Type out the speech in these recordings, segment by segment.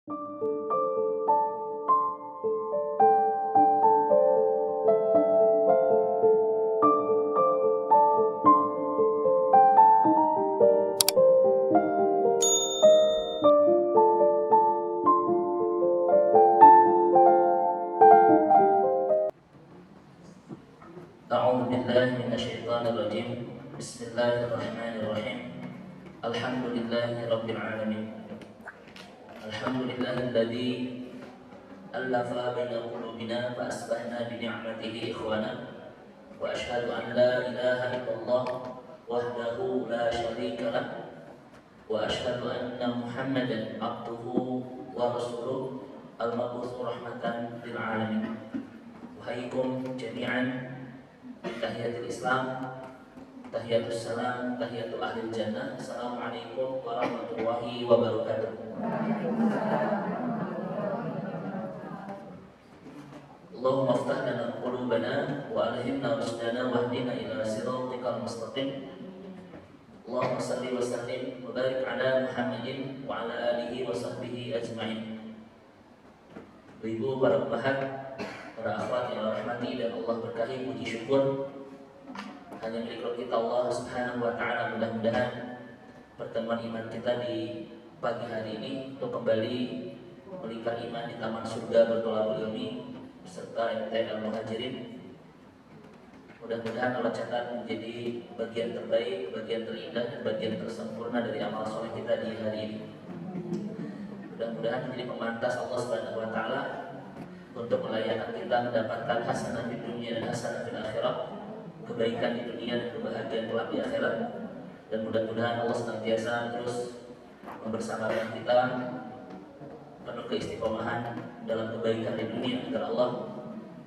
A'udzu billahi minasyaitonir rajim. Bismillahirrahmanirrahim. Alhamdulillahirabbil alamin. Alhamdulillahilladzi alafa baina qulubina fa asbahna bi ni'matihi ikhwana. Wa asyhadu an la ilaha illallah wahdahu la syarika lah. Wa asyhadu anna Muhammadan abduhu wa rasuluh al-mab'uts rahmatan lil alamin. Wahaikum jami'an, tahiyatul Islam, tahiyatul salam, tahiyatul ahlil jannah. Assalamualaikum warahmatullahi wabarakatuh. Allahumma aftah lana qulubana wa alhimna rusdana wahdina ila siratikal mustaqim. Allahumma salli wa sallim wa barik ala Muhammadin wa ala alihi wa sahbihi ajma'in. Ibu, para pemahat, para akhwat yang Allah rahmati dan Allah berkahi, puji syukur hanya milik kita Allah Subhanahu wa taala. Mudah-mudahan pertemuan iman kita di pagi hari ini untuk kembali melingkar iman di taman surga bertolabul ilmi serta MTN Al-Muhajirin, mudah-mudahan Allah catat menjadi bagian terbaik, bagian terindah dan bagian tersempurna dari amal soleh kita di hari ini. Mudah-mudahan menjadi pemantas Allah Subhanahu wa taala untuk melayakkan kita mendapatkan hasanah di dunia dan hasanah di akhirat, kebaikan di dunia dan kebahagiaan kelak di akhirat. Dan mudah-mudahan Allah senantiasa terus membersamakan kita penuh keistiqomahan dalam kebaikan di dunia, agar Allah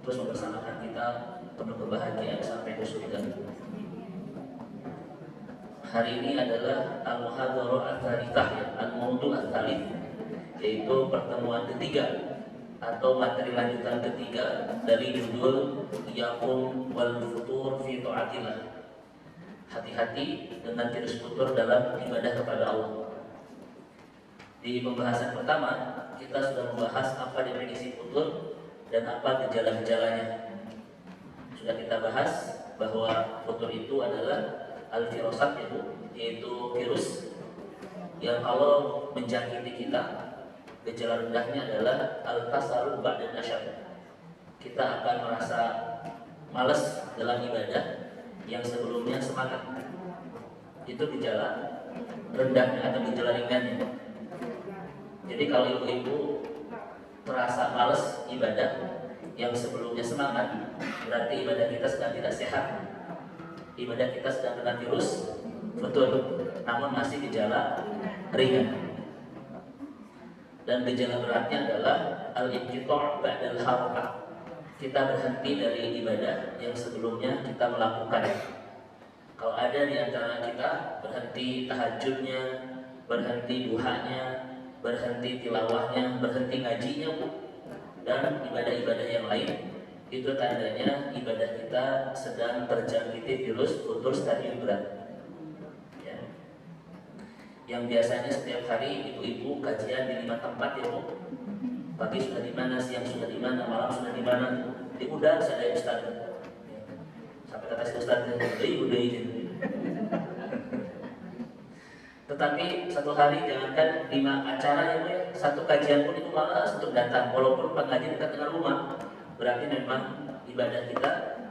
terus membersamakan kita penuh kebahagiaan sampai ke surga. Hari ini adalah Al-Muhadharah Al-Thalithah, Al-Mawdu' Al-Thalith, yaitu pertemuan ketiga atau materi lanjutan ketiga dari judul Yaqum wal Futur fi Ta'atillah. Hati-hati dengan virus futur dalam ibadah kepada Allah. Di pembahasan pertama kita sudah membahas apa definisi futur dan apa gejala-gejalanya. Sudah kita bahas bahwa futur itu adalah al-firasat, yaitu virus yang kalau menjangkiti kita, gejala rendahnya adalah al-kasaru ba'da nasyad. Kita akan merasa malas dalam ibadah yang sebelumnya semangat. Itu gejala rendahnya atau gejala ringannya. Jadi kalau ibu-ibu terasa malas ibadah yang sebelumnya semangat, berarti ibadah kita sedang tidak sehat. Ibadah kita sedang kena virus futur, namun masih gejala ringan. Dan gejala beratnya adalah al-inqita' ba'dal harakah. Kita berhenti dari ibadah yang sebelumnya kita melakukan. Kalau ada di antara kita berhenti tahajudnya, berhenti duhanya, berhenti tilawahnya, berhenti ngajinya, dan ibadah-ibadah yang lain, itu tandanya ibadah kita sedang terjangkiti virus futur stadium berat. Yang biasanya setiap hari ibu-ibu kajian di 5 tempat, ya Bu. Pagi sudah di mana, siang sudah di mana, malam sudah di mana. Diundang saya Ustaz. Sampai kata si Ustaz, udah izin. Tetapi satu hari jangankan 5 acara, ya Bu, ya, satu kajian pun itu malas untuk datang, walaupun pengajian dekat dengan rumah. Berarti memang ibadah kita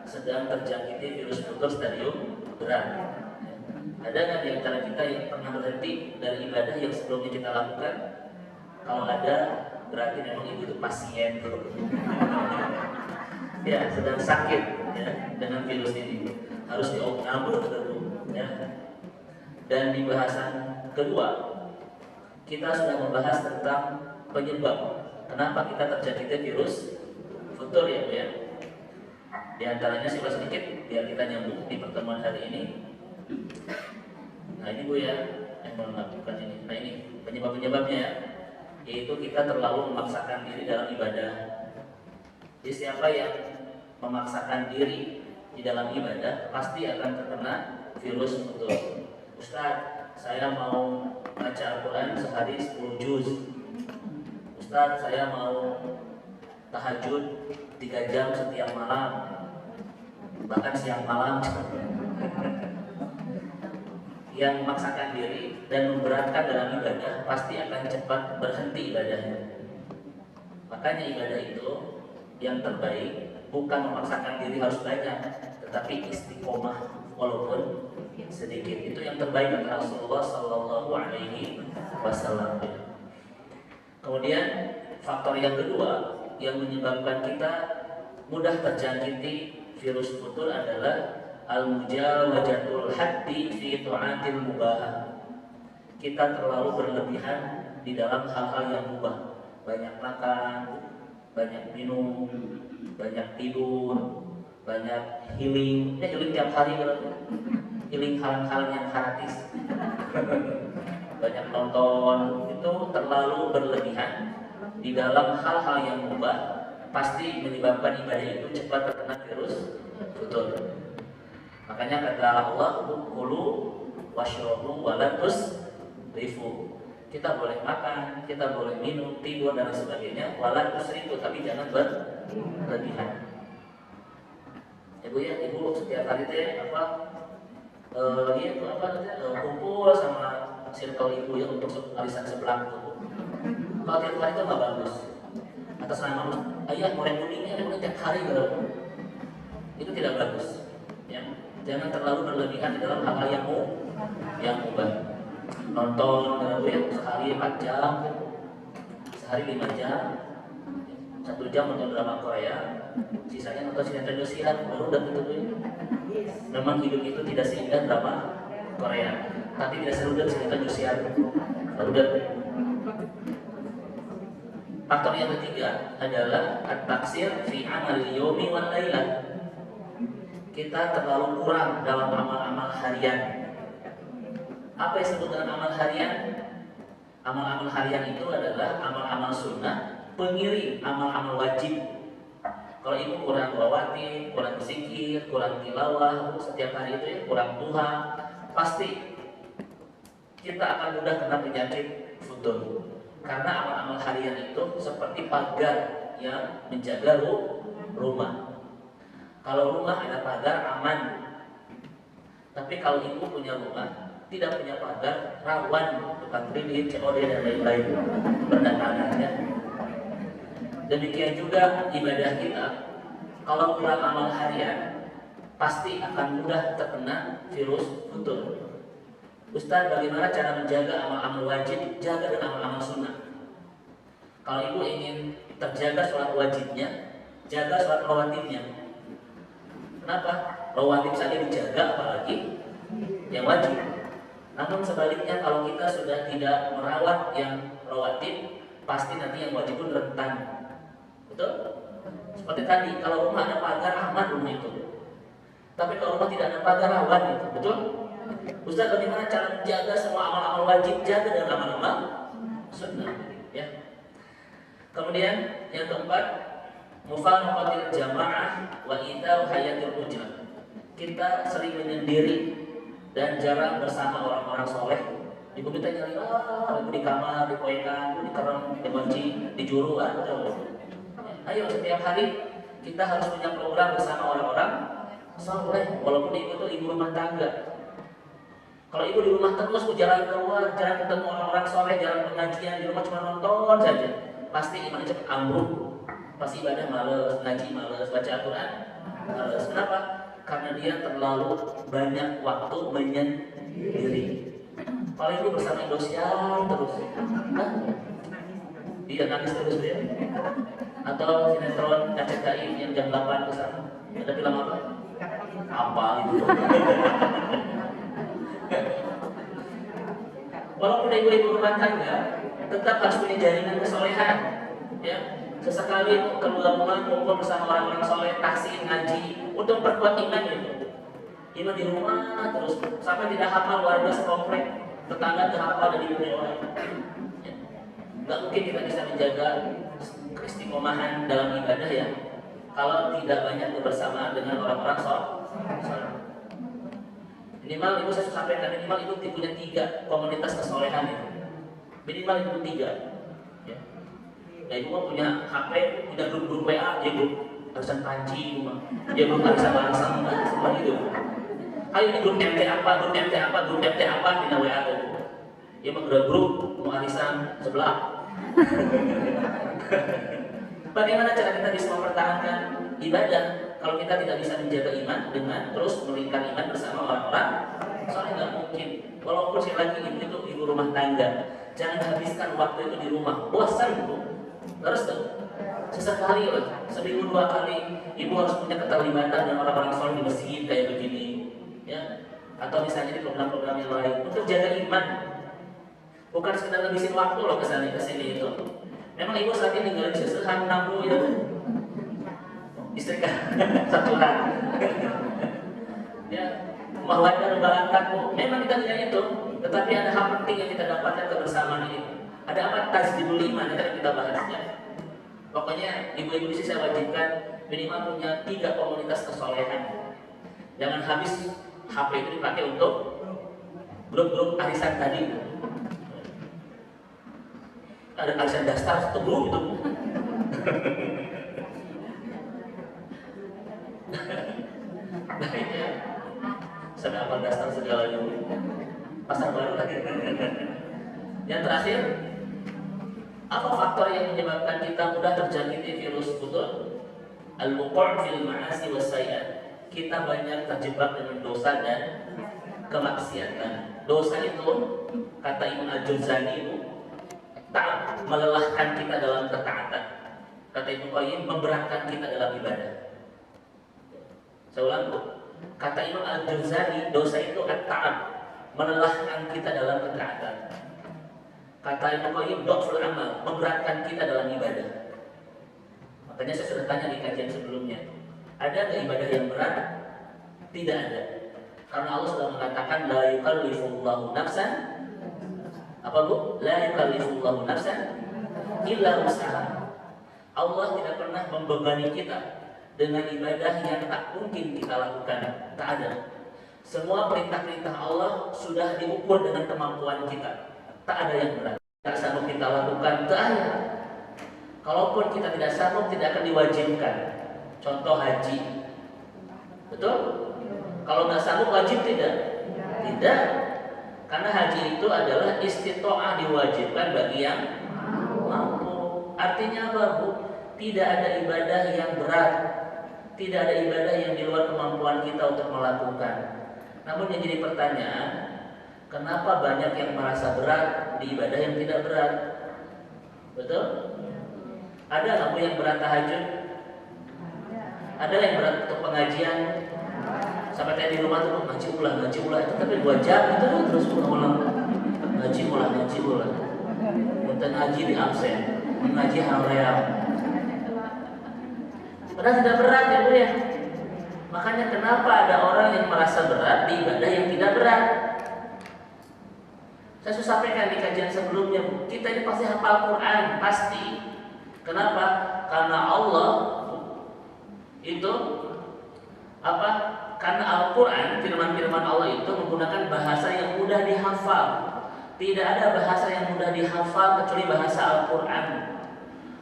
sedang terjangkiti virus futur stadium berat. Ada nggak di antara kita yang pernah berhenti dari ibadah yang sebelumnya kita lakukan? Kalau ada, berarti memang ibu itu pasien, ya, sedang sakit, ya, dengan virus ini. Harus diobati, ya. Dan di bahasan kedua, kita sudah membahas tentang penyebab kenapa kita terjangkit virus futur, ya, Bu, ya. Di antaranya sedikit biar kita nyambung di pertemuan hari ini. Nah ini Bu ya, yang melakukan ini. Nah ini penyebab-penyebabnya ya, yaitu kita terlalu memaksakan diri dalam ibadah. Jadi siapa yang memaksakan diri di dalam ibadah pasti akan terkena virus futur. Ustaz, saya mau baca Al-Quran sehari 10 juz. Ustadz, saya mau tahajud 3 jam setiap malam, bahkan siang malam. Yang memaksakan diri dan memberatkan dalam ibadah pasti akan cepat berhenti ibadahnya. Makanya ibadah itu yang terbaik bukan memaksakan diri harus banyak, tetapi istiqomah walaupun sedikit. Itu yang terbaik kata Rasulullah Sallallahu Alaihi Wasallam. Kemudian faktor yang kedua yang menyebabkan kita mudah terjangkiti virus futur adalah al-mujawazatul haddi fi ta'atil mubah. Kita terlalu berlebihan di dalam hal-hal yang mubah. Banyak makan, banyak minum, banyak tidur, banyak healing. Healing tiap hari gitu. Healing hal-hal yang gratis. Banyak nonton, itu terlalu berlebihan di dalam hal-hal yang mubah pasti menyebabkan ibadah itu cepat terkena virus futur. Makanya kata Allah, kulu washrobu wala tusrifu. Kita boleh makan, kita boleh minum, tidur dan sebagainya, wala tusrifu, tapi jangan berlebihan. Ibu ya, ibu setiap hari teh kumpul sama circle ibu ya untuk arisan sebelah itu. Kalau tiap hari itu nggak bagus. Atas nama ayah goreng kuningnya tiap hari gitu. Itu tidak bagus. Ya. Jangan terlalu berlebihan di dalam hal-hal yang mubah. Nonton sehari 4 jam, sehari 5 jam, 1 jam nonton drama Korea, sisanya nonton sinetron Indosiar, baru udah gitu tuh. Memang hidup itu tidak seindah drama Korea, tapi tidak seru dan sinetron Indosiar, baru udah. Faktor yang ketiga adalah at-taksir fi amal yomi wal lailah. Kita terlalu kurang dalam amal-amal harian. Apa yang disebut dengan amal harian? Amal-amal harian itu adalah amal-amal sunnah pengiring amal-amal wajib. Kalau ibu kurang rawatib, kurang zikir, kurang tilawah setiap hari itu ya, kurang duha, pasti kita akan mudah kena penyakit futur. Karena amal-amal harian itu seperti pagar yang menjaga rumah. Kalau rumah ada pagar aman. Tapi kalau ibu punya rumah tidak punya pagar, rawan tukang kredit, COD dan lain-lain berdatangannya. Demikian juga ibadah kita. Kalau kurang amal harian, pasti akan mudah terkena virus futur. Ustaz, bagaimana cara menjaga amal-amal wajib, jaga dengan amal-amal sunnah? Kalau ibu ingin terjaga sholat wajibnya, jaga sholat rawatibnya. Kenapa? Rawatib saja dijaga, apalagi yang wajib. Namun sebaliknya, kalau kita sudah tidak merawat yang rawatib, pasti nanti yang wajib pun rentan. Betul? Seperti tadi, kalau rumah ada pagar, aman rumah itu. Tapi kalau rumah tidak ada pagar, rawan itu. Betul? Ustaz, bagaimana cara menjaga semua amal-amal wajib, jaga dengan amal-amal sunnah, ya. Kemudian yang keempat, mufaqatil jamaah wa itau hayatul ujrah. Kita sering menyendiri dan jarang bersama orang-orang soleh. Ibu kita nyari, ibu di kamar, di koekan, di kerang, di benci, di juru, ayo setiap hari kita harus punya program bersama orang-orang soleh. Walaupun ibu itu ibu rumah tangga. Kalau ibu di rumah terus, jarang keluar, jarang ketemu orang-orang soleh, jarang pengajian, di rumah cuma nonton saja, pasti imannya cepat ambruk. Pasti ibadah males, ngaji males, baca Al-Quran males. Kenapa? Karena dia terlalu banyak waktu menyendiri. Kalau ibu bersama Indosiar terus, dia nangis terus ya. Atau sinetron RCTI yang jam 8 ke sana. Ada film apa? Apa itu? Walaupun ibu-ibu rumah tangga tetap harus punya jaringan kesolehan, ya. Sesekali keluar rumah kumpul bersama orang-orang soleh, taksi, ngaji, untuk memperkuat iman itu. Iman di rumah terus sampai tidak hafal warga sekomplek, tetangga tidak hafal dari dunia orang. Ya. Gak mungkin kita bisa menjaga keistiqomahan dalam ibadah ya, kalau tidak banyak kebersamaan dengan orang-orang soleh. Minimal ibu saya sampaikan, minimal ibu punya 3 komunitas kesolehan itu. Minimal ibu 3. Ya. Nah ibu mah punya HP, punya grup-grup WA, dia grup arisan panci, dia grup arisan langsung, semua gitu. Ayo ini grup MT apa, grup MT apa, grup MT apa, di WA tuh. Dia mah grup mau arisan sebelah. Bagaimana cara kita bisa mempertahankan ibadah kalau kita tidak bisa menjaga iman dengan terus melingkar iman bersama orang-orang? Soalnya nggak mungkin. Walaupun sekali lagi ibu itu ibu rumah tangga, jangan habiskan waktu itu di rumah. Bosan bu, terus tuh sesekali lah, seminggu 2 kali ibu harus punya keterlibatan dengan orang-orang soleh di masjid kayak begini, ya. Atau misalnya di program-program yang lain untuk jaga iman. Bukan sekedar ngabisin waktu loh kesana kesini itu. Memang ibu saat ini ninggalin sesehan 60 ya, istri kan satu hari. Ya, wajar berangkat bu. Memang kita tidak itu, tetapi ada hal penting yang kita dapatkan kebersamaan ini. Ada apa tajdidul iman yang kita bahasnya. Pokoknya ibu-ibu di sini saya wajibkan minimal punya 3 komunitas kesolehan. Jangan habis HP itu dipakai untuk grup-grup arisan tadi. Ada arisan dasar satu grup itu. Baiknya sampai apa dasar segalanya. Pasar baru lagi. Yang terakhir, apa faktor yang menyebabkan kita mudah terjangkiti virus betul? Al-wuqu' fil ma'asi was-sayyi'at. Kita banyak terjebak dengan dosa dan kemaksiatan. Dosa itu kata Imam Al-Juzani itu tak melelahkan kita dalam ketaatan. Kata Ibnu Qayyim memberatkan kita dalam ibadah. Saya ulang bu. Kata Imam Al-Juzani dosa itu at-ta'ab, melelahkan kita dalam ketaatan. Kata Ibnu Qayyim dhaful amal, memberatkan kita dalam ibadah. Makanya saya sudah tanya di kajian sebelumnya, ada nggak ibadah yang berat? Tidak ada. Karena Allah sudah mengatakan la yukallifullahu nafsan, apa bu? La yukallifullahu nafsan illa wus'aha. Allah tidak pernah membebani kita dengan ibadah yang tak mungkin kita lakukan. Tak ada. Semua perintah-perintah Allah sudah diukur dengan kemampuan kita. Tak ada yang berat. Tak sanggup kita lakukan, tak ada. Kalaupun kita tidak sanggup, tidak akan diwajibkan. Contoh haji, betul? Kalau nggak sanggup wajib tidak? Tidak. Karena haji itu adalah istito'ah, diwajibkan bagi yang mampu. Artinya apa bu? Tidak ada ibadah yang berat. Tidak ada ibadah yang di luar kemampuan kita untuk melakukan. Namun yang jadi pertanyaan, kenapa banyak yang merasa berat di ibadah yang tidak berat? Betul? Ada nggak bu yang berat tahajud? Ada yang berat untuk pengajian? Sampai tadi di rumah tuh ngaji ulah itu tapi 2 jam itu terus ulang ngaji ulah. Untuk ngaji di absen, mengaji hal-hal. Padahal tidak berat ya bu ya. Makanya kenapa ada orang yang merasa berat di ibadah yang tidak berat? Saya sudah sampaikan di kajian sebelumnya, bu. Kita ini pasti hafal Quran, pasti. Kenapa? Karena Allah itu apa? Karena Al-Quran, firman-firman Allah itu menggunakan bahasa yang mudah dihafal. Tidak ada bahasa yang mudah dihafal kecuali bahasa Al-Quran.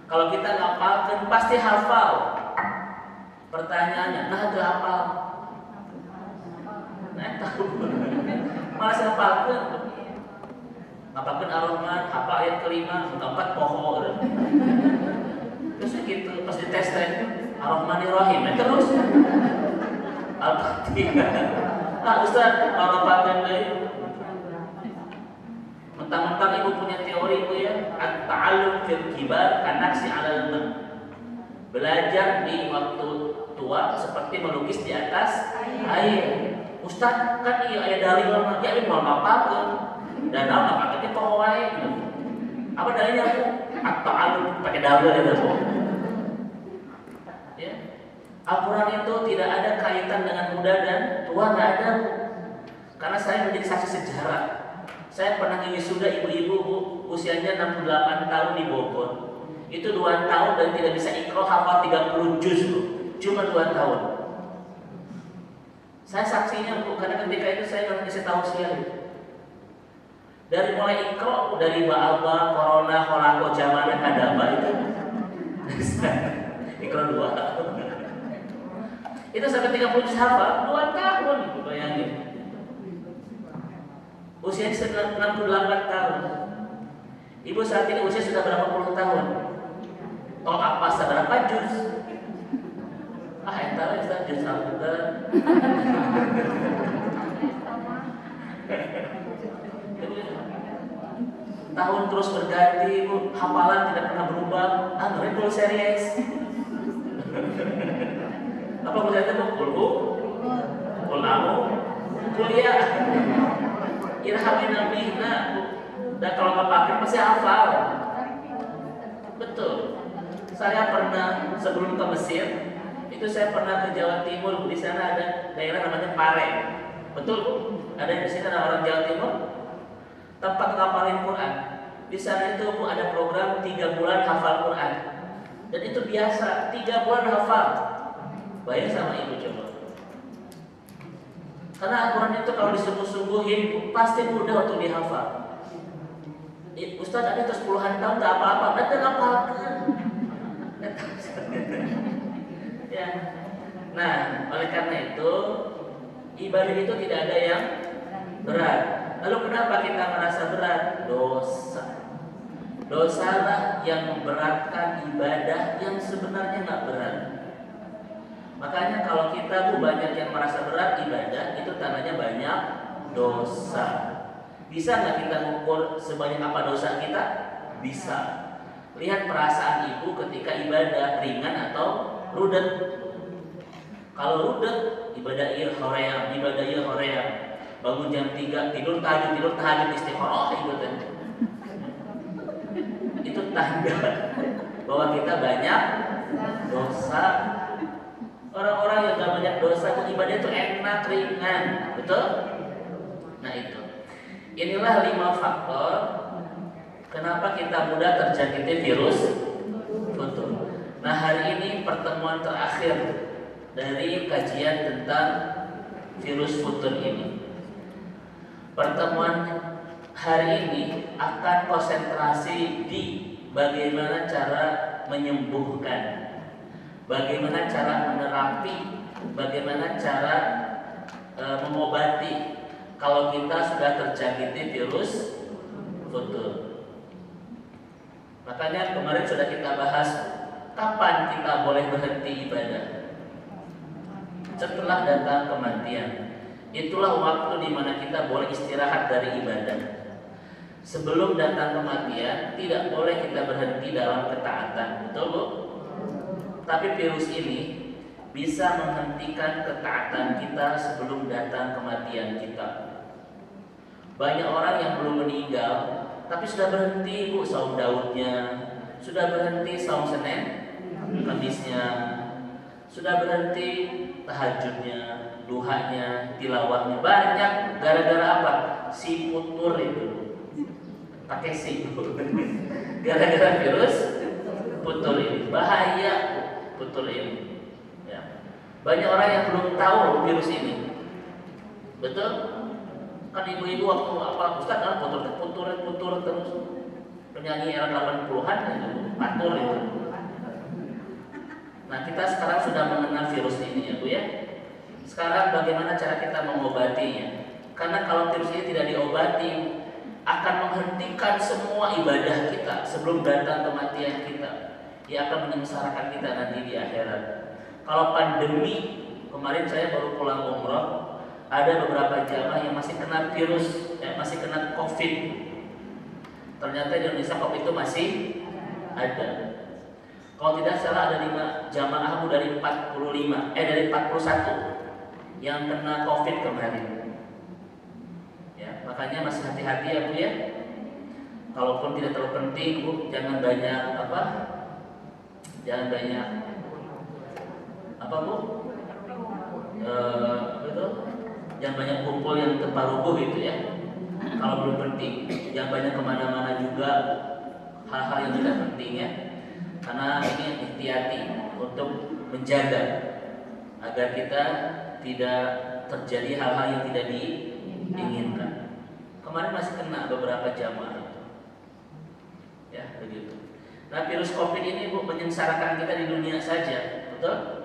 Kalau kita ngapalkan pasti hafal. Pertanyaannya, nah itu hafal? Nah tahu. Malah saya hafalkan. Hafalkan Ar-Rahman, hafal ayat kelima, 4 pohon. Terus gitu, pas dites Ar-Rahmanir-Rahim, terus Al-Fatihah. Ah Ustaz, kalau hafalkan deh. Mentang-mentang ibu punya teori itu ya, at-ta'allum fil kibar kanaksi 'alal ma. Belajar di waktu tua seperti melukis di atas air. Ustaz, kan iya aya dalil mah, ya mau ngapalkeun. Dan naon ngapalkeun poho wae. Apa dalilnya? At-ta'allum pakai dalil itu. Ya. Al-Quran itu tidak ada kaitan dengan muda dan tua, nggak ada. Karena saya menjadi saksi sejarah. Saya pernah wisuda ibu-ibu usianya 68 tahun di Bogor. Itu 2 tahun dan tidak bisa iqra hafal 30 juz bu. Cuma 2 tahun. Saya saksinya bu, karena ketika itu saya nggak bisa tahu sekali. Dari mulai iqra, dari ba'alba, corona, kholako, jamana, kadaba itu Kita sampai 30 juz hafal 2 tahun, Ibu bayangin. Usia 68 tahun. Ibu saat ini usia sudah berapa puluh tahun? Tol apa seberapa juz? Entar Ustaz juz Al-Quran. Tahun terus berganti, Ibu. Hafalan tidak pernah berubah. Mereka full series. Apa maksudnya Bu? Kulhu, kulamu, kuliah. Irhamin nabihna. Dan kalau nggak pakai pasti hafal. Betul. Saya pernah sebelum ke Mesir, itu saya pernah ke Jawa Timur. Di sana ada daerah namanya Pare. Betul Bu? Ada yang di sini ada orang Jawa Timur. Tempat ngapalin Quran. Di sana itu Bu ada program 3 bulan hafal Quran. Dan itu biasa, 3 bulan hafal. Bayar sama Ibu coba. Karena Al-Quran itu kalau disungguh-sungguhin pasti mudah untuk dihafal. Ustaz ada terus puluhan tahun tak apa-apa, nanti ngapalkan. Ya. Nah, oleh karena itu ibadah itu tidak ada yang berat. Lalu kenapa kita merasa berat? Dosa. Dosalah yang memberatkan ibadah yang sebenarnya nggak berat. Makanya kalau kita banyak yang merasa berat ibadah, itu tandanya banyak dosa. Bisa nggak kita mengukur sebanyak apa dosa kita? Bisa. Lihat perasaan Ibu ketika ibadah ringan atau rudet. Kalau rudet, ibadah hoream. Bangun jam 3, tidur tahajud istikharah itu tanda bahwa kita banyak dosa. Orang-orang yang gak banyak dosa ibadah itu enak, ringan, betul? Nah itu. Inilah 5 faktor kenapa kita mudah terjangkiti virus futur. Nah hari ini pertemuan terakhir dari kajian tentang virus futur ini. Pertemuan hari ini akan konsentrasi di bagaimana cara menyembuhkan, bagaimana cara menerapi, bagaimana cara mengobati kalau kita sudah terjangkiti virus futur. Makanya kemarin sudah kita bahas kapan kita boleh berhenti ibadah. Setelah datang kematian. Itulah waktu di mana kita boleh istirahat dari ibadah. Sebelum datang kematian tidak boleh kita berhenti dalam ketaatan. Betul Bu? Tapi virus ini bisa menghentikan ketaatan kita sebelum datang kematian kita. Banyak orang yang belum meninggal tapi sudah berhenti Bu saum Daudnya, sudah berhenti saum Senin Kamisnya, sudah berhenti tahajudnya, duhanya, tilawahnya. Banyak gara-gara apa? Si futur itu. Pakai si gara-gara virus futur ini. Bahaya futur ini. Ya. Banyak orang yang belum tahu virus ini. Betul? Kan ibu-ibu waktu apa Ustaz kan futur terus. Penyanyi era 80-an itu, patur itu. Nah, kita sekarang sudah mengenal virus ini ya Bu ya. Sekarang bagaimana cara kita mengobatinya? Karena kalau virus ini tidak diobati akan menghentikan semua ibadah kita sebelum datang kematian kita. Dia akan menyengsarakan kita nanti di akhirat. Kalau pandemi, kemarin saya baru pulang umroh, ada beberapa jamaah yang masih kena virus, masih kena COVID. Ternyata di Indonesia COVID itu masih ada. Kalau tidak salah ada 5 jamaah dari 41 yang kena COVID kemarin. Ya, makanya masih hati-hati ya Bu ya. Kalaupun tidak terlalu penting Bu, jangan banyak Bu? Betul? Jangan banyak kumpul yang terparuh gitu ya. Kalau belum penting, jangan banyak kemana-mana juga hal-hal yang tidak penting ya. Karena ini hati-hati untuk menjaga agar kita tidak terjadi hal-hal yang tidak diinginkan. Kemarin masih kena beberapa jamaah itu. Ya, begitu. Nah, virus COVID ini Bu menyengsarakan kita di dunia saja, betul?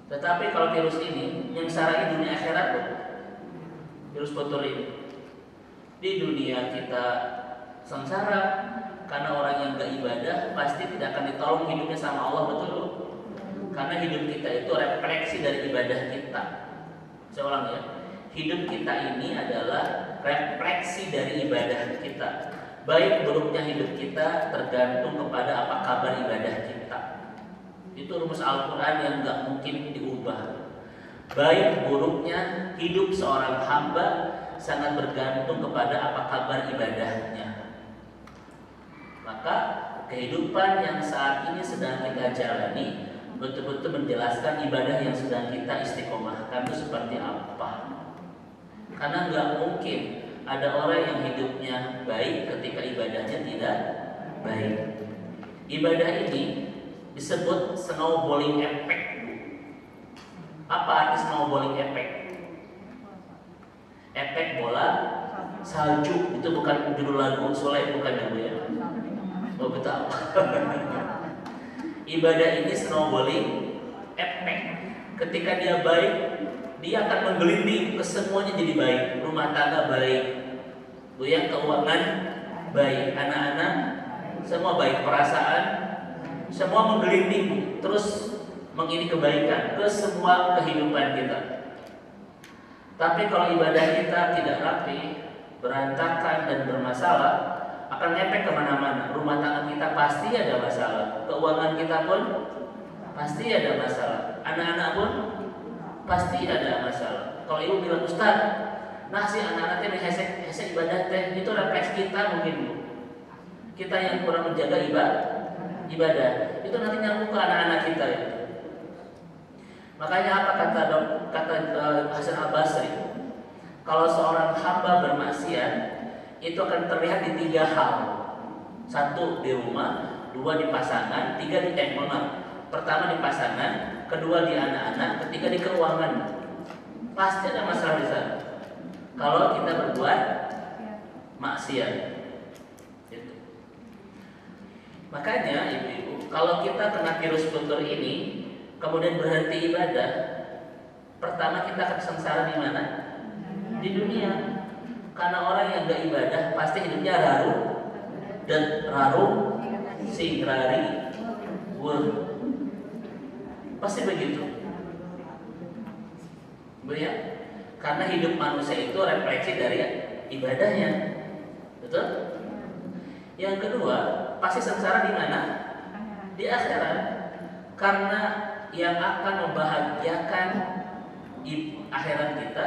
Tetapi kalau virus ini menyengsarakan dunia akhirat loh. Virus kotor ini. Di dunia kita sengsara karena orang yang gak ibadah pasti tidak akan ditolong hidupnya sama Allah, betul loh. Karena hidup kita itu refleksi dari ibadah kita. Saya ulang ya. Hidup kita ini adalah refleksi dari ibadah kita. Baik buruknya hidup kita tergantung kepada apa kabar ibadah kita. Itu rumus Al-Quran yang gak mungkin diubah. Baik buruknya hidup seorang hamba sangat bergantung kepada apa kabar ibadahnya. Maka kehidupan yang saat ini sedang kita jalani betul-betul menjelaskan ibadah yang sedang kita istiqomahkan itu seperti apa. Karena nggak mungkin ada orang yang hidupnya baik ketika ibadahnya tidak baik. Ibadah ini disebut snowballing effect. Apa arti snowballing effect? Efek bola salju, itu bukan judul lagu Soleh, bukan ya Bu ya? Oh betul. Ibadah ini snowballing effect. Ketika dia baik, dia akan menggelinding ke semuanya jadi baik. Rumah tangga baik, Bu ya, keuangan baik, anak-anak semua baik, perasaan semua menggelinding terus mengini kebaikan ke semua kehidupan kita. Tapi kalau ibadah kita tidak rapi, berantakan dan bermasalah, akan ngepek kemana-mana. Rumah tangga kita pasti ada masalah, keuangan kita pun pasti ada masalah, anak-anak pun pasti ada masalah. Kalau ibu bilang, Ustaz, nah si anak-anak teh hese ibadah teh, itu refleks kita mungkin Bu. Kita yang kurang menjaga ibadah, itu nanti nyambung ke anak-anak kita ya. Makanya apa kata Hasan Al-Basri? Kalau seorang hamba bermaksiat, itu akan terlihat di 3 hal. 1 di rumah, 2 di pasangan, 3 di pertama di pasangan, kedua di anak-anak, ketiga di keuangan. Pasti ada masalah di sana. Kalau kita berbuat maksiat. Gitu. Makanya ibu-ibu, kalau kita kena virus kotor ini, kemudian berhenti ibadah, pertama kita akan sengsara di mana? Di dunia. Karena orang yang gak ibadah pasti hidupnya raru singrari pasti begitu, ya? Karena hidup manusia itu refleksi dari ibadahnya, betul? Yang kedua, pasti sengsara di mana? Di akhirat. Karena yang akan membahagiakan akhirat kita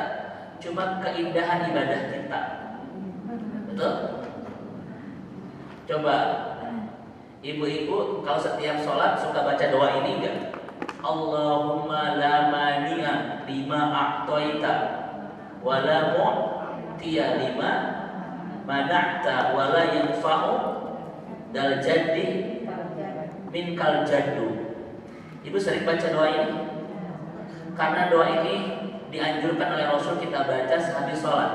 cuma keindahan ibadah kita, betul? Coba ibu-ibu kalau setiap sholat suka baca doa ini enggak? Allahumma la mani'a lima a'taita wa la mu'tiya lima mana'ta wa la yanfa'u dal jaddi minkal jaddu. Ibu sering baca doa ini? Karena doa ini dianjurkan oleh Rasul kita baca sehabis sholat.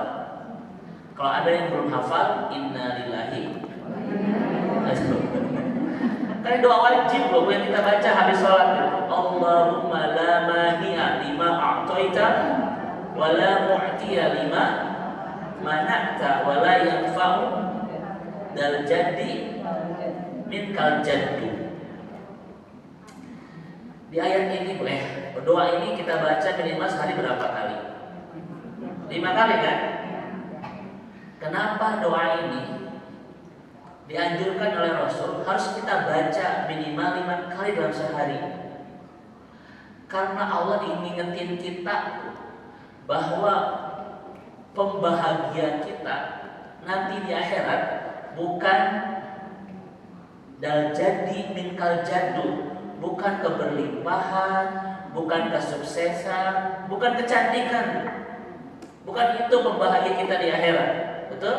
Kalau ada yang belum hafal, inna lillahi. Karena doa wajib loh yang kita baca habis sholat. Allahumma la mani'a lima a'taita wa la mu'tiya lima mana'ta wa la yanfa'u dal jaddi minkal jaddu. Di ayat ini doa ini kita baca minimal sehari berapa kali? 5 kali kan? Kenapa doa ini dianjurkan oleh Rasul harus kita baca minimal 5 kali dalam sehari? Karena Allah ingin ngingetin kita bahwa pembahagiaan kita nanti di akhirat bukan dal jadi minkal jaddu, bukan keberlimpahan, bukan kesuksesan, bukan kecantikan. Bukan itu pembahagia kita di akhirat. Betul?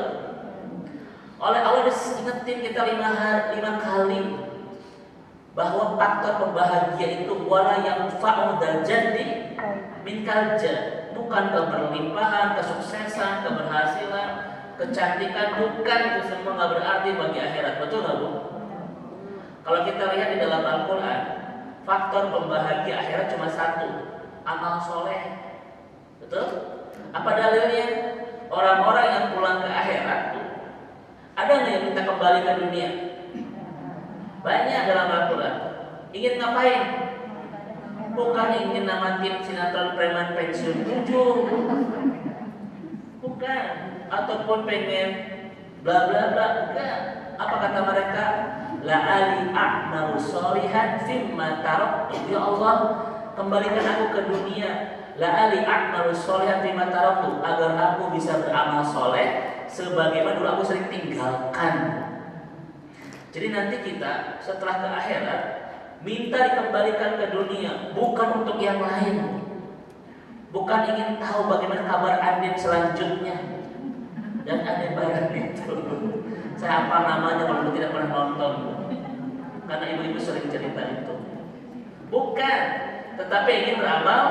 Oleh Allah diingetin kita 5 kali bahwa faktor pembahagia itu wala yang fa'u dal jaddi minkal jad, bukan keberlimpahan, kesuksesan, keberhasilan, kecantikan, bukan. Itu semua nggak berarti bagi akhirat. Betul nggak Bu? Kalau kita lihat di dalam Al-Quran, faktor pembahagia akhirat cuma 1, amal soleh. Betul? Apa dalilnya? Orang-orang yang pulang ke akhirat ada nggak yang minta kembali ke dunia? Banyak dalam Al-Quran. Ingin ngapain? Bukan ingin namatin sinetron preman pensiun 7, bukan. Ataupun pengen bla bla bla, bukan. Apa kata mereka? La'ali a'malu sholihan fimma taraktu. Ya Allah, kembalikan aku ke dunia. La'ali a'malu sholihan fimma taraktu, agar aku bisa beramal soleh sebagaimana dulu aku sering tinggalkan. Jadi nanti kita setelah ke akhirat minta dikembalikan ke dunia, bukan untuk yang lain, bukan ingin tahu bagaimana kabar Andin selanjutnya dan ada barang itu. Saya apa namanya walaupun tidak pernah nonton, karena ibu-ibu sering cerita itu. Bukan, tetapi ingin beramal.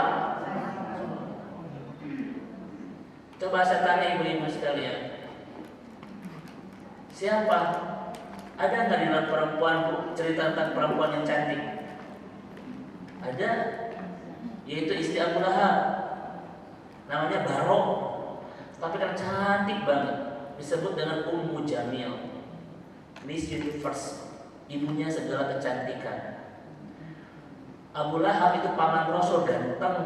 Coba saya tanya ibu-ibu sekalian, siapa? Ada nggak di dalam perempuan cerita tentang perempuan yang cantik? Ada, yaitu istri Abu Lahab, namanya Barok, tapi kan cantik banget, disebut dengan Ummu Jamil, Miss Universe, ibunya segala kecantikan. Abu Lahab itu paman Rasul, ganteng,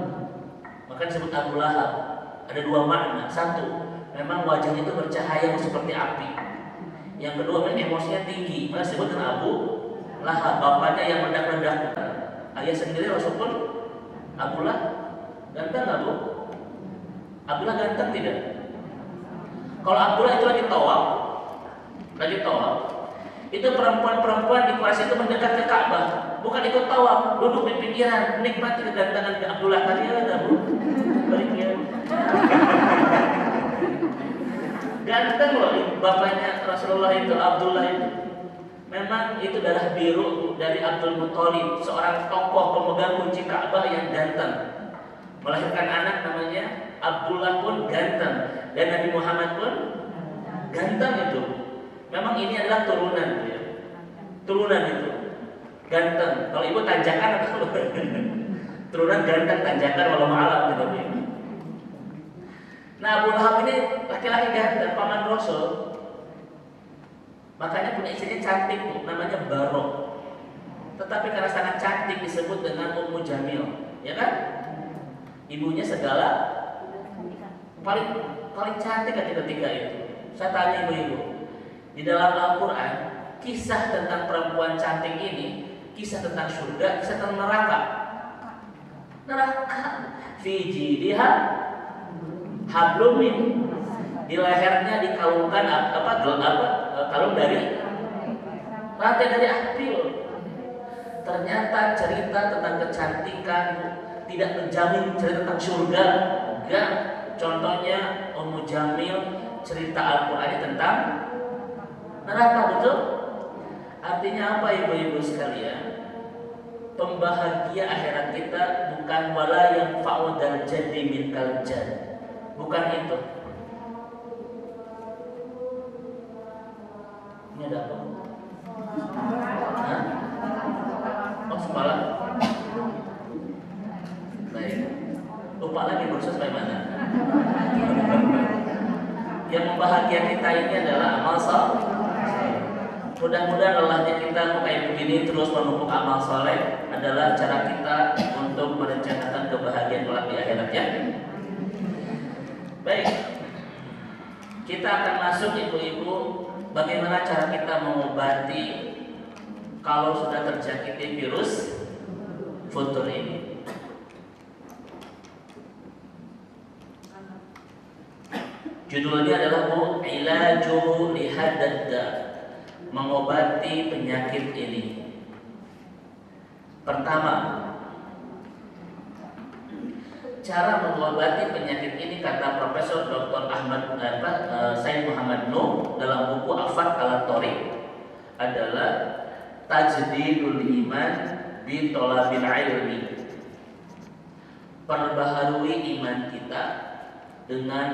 maka disebut Abu Lahab. Ada dua makna. Satu, memang wajahnya itu bercahaya seperti api. Yang kedua, memang emosinya tinggi, maka disebut dengan Abu Lahab. Bapaknya yang meledak-ledak. Ayah sendiri Rasul pun Abu Lahab. Ganteng nggak Bu? Abdullah ganteng tidak? Kalau Abdullah itu lagi tawaf, itu perempuan-perempuan di Quraisy itu mendekat ke Ka'bah, bukan ikut tawaf, duduk di pinggiran, nikmati kegantengan Abdullah. Kalian ada Bu? Baliknya. Ganteng loh bapaknya Rasulullah itu, Abdullah itu. Memang itu darah biru dari Abdul Muthalib, seorang tokoh pemegang kunci Ka'bah yang ganteng. Melahirkan anak namanya Abdullah pun ganteng, dan Nabi Muhammad pun ganteng itu. Memang ini adalah turunan ya. Turunan itu ganteng. Kalau ibu tanjakan atau turunan ganteng tanjakan walau alam gitu. Nah, Abu Lahab ini laki-laki ganteng, paman Rasul. Makanya punya istrinya cantik Bu, namanya Barok. Tetapi karena sangat cantik disebut dengan Ummu Jamil, ya kan? Ibunya segala paling cantik ketika itu. Saya tanya ibu-ibu, di dalam Al-Quran kisah tentang perempuan cantik ini, kisah tentang surga, kisah tentang neraka. Fi jidihha hablum min, di lehernya dikalungkan kalung dari rantai dari api. Ternyata cerita tentang kecantikan tidak menjamin cerita tentang surga. Enggak. Contohnya Ummu Jamil, cerita Al-Qur'annya tentang neraka, betul? Artinya apa ibu-ibu sekalian? Pembahagia akhirat kita bukan wala yang fa'udal jadi min kaljan. Bukan itu. Ini ada apa? Hah? Oh, semalam. Baik. Lupa lagi berusaha sampai mana. Yang membahagia kita ini adalah amal saleh. Mudah-mudahan lelahnya kita kayak begini terus menumpuk amal soleh adalah cara kita untuk merencanakan kebahagiaan kelak di akhirat ya. Baik, kita akan masuk ibu-ibu, bagaimana cara kita mengobati kalau sudah terjangkiti virus futur ini. Judulnya adalah Bu Ilaju Lihadadda, mengobati penyakit ini. Pertama, cara mengobati penyakit ini kata Profesor Dr. Said Muhammad Nuh dalam buku Afat Al-Tariq adalah tajdidul iman bi thalabil ilmi. Perbaharui iman kita dengan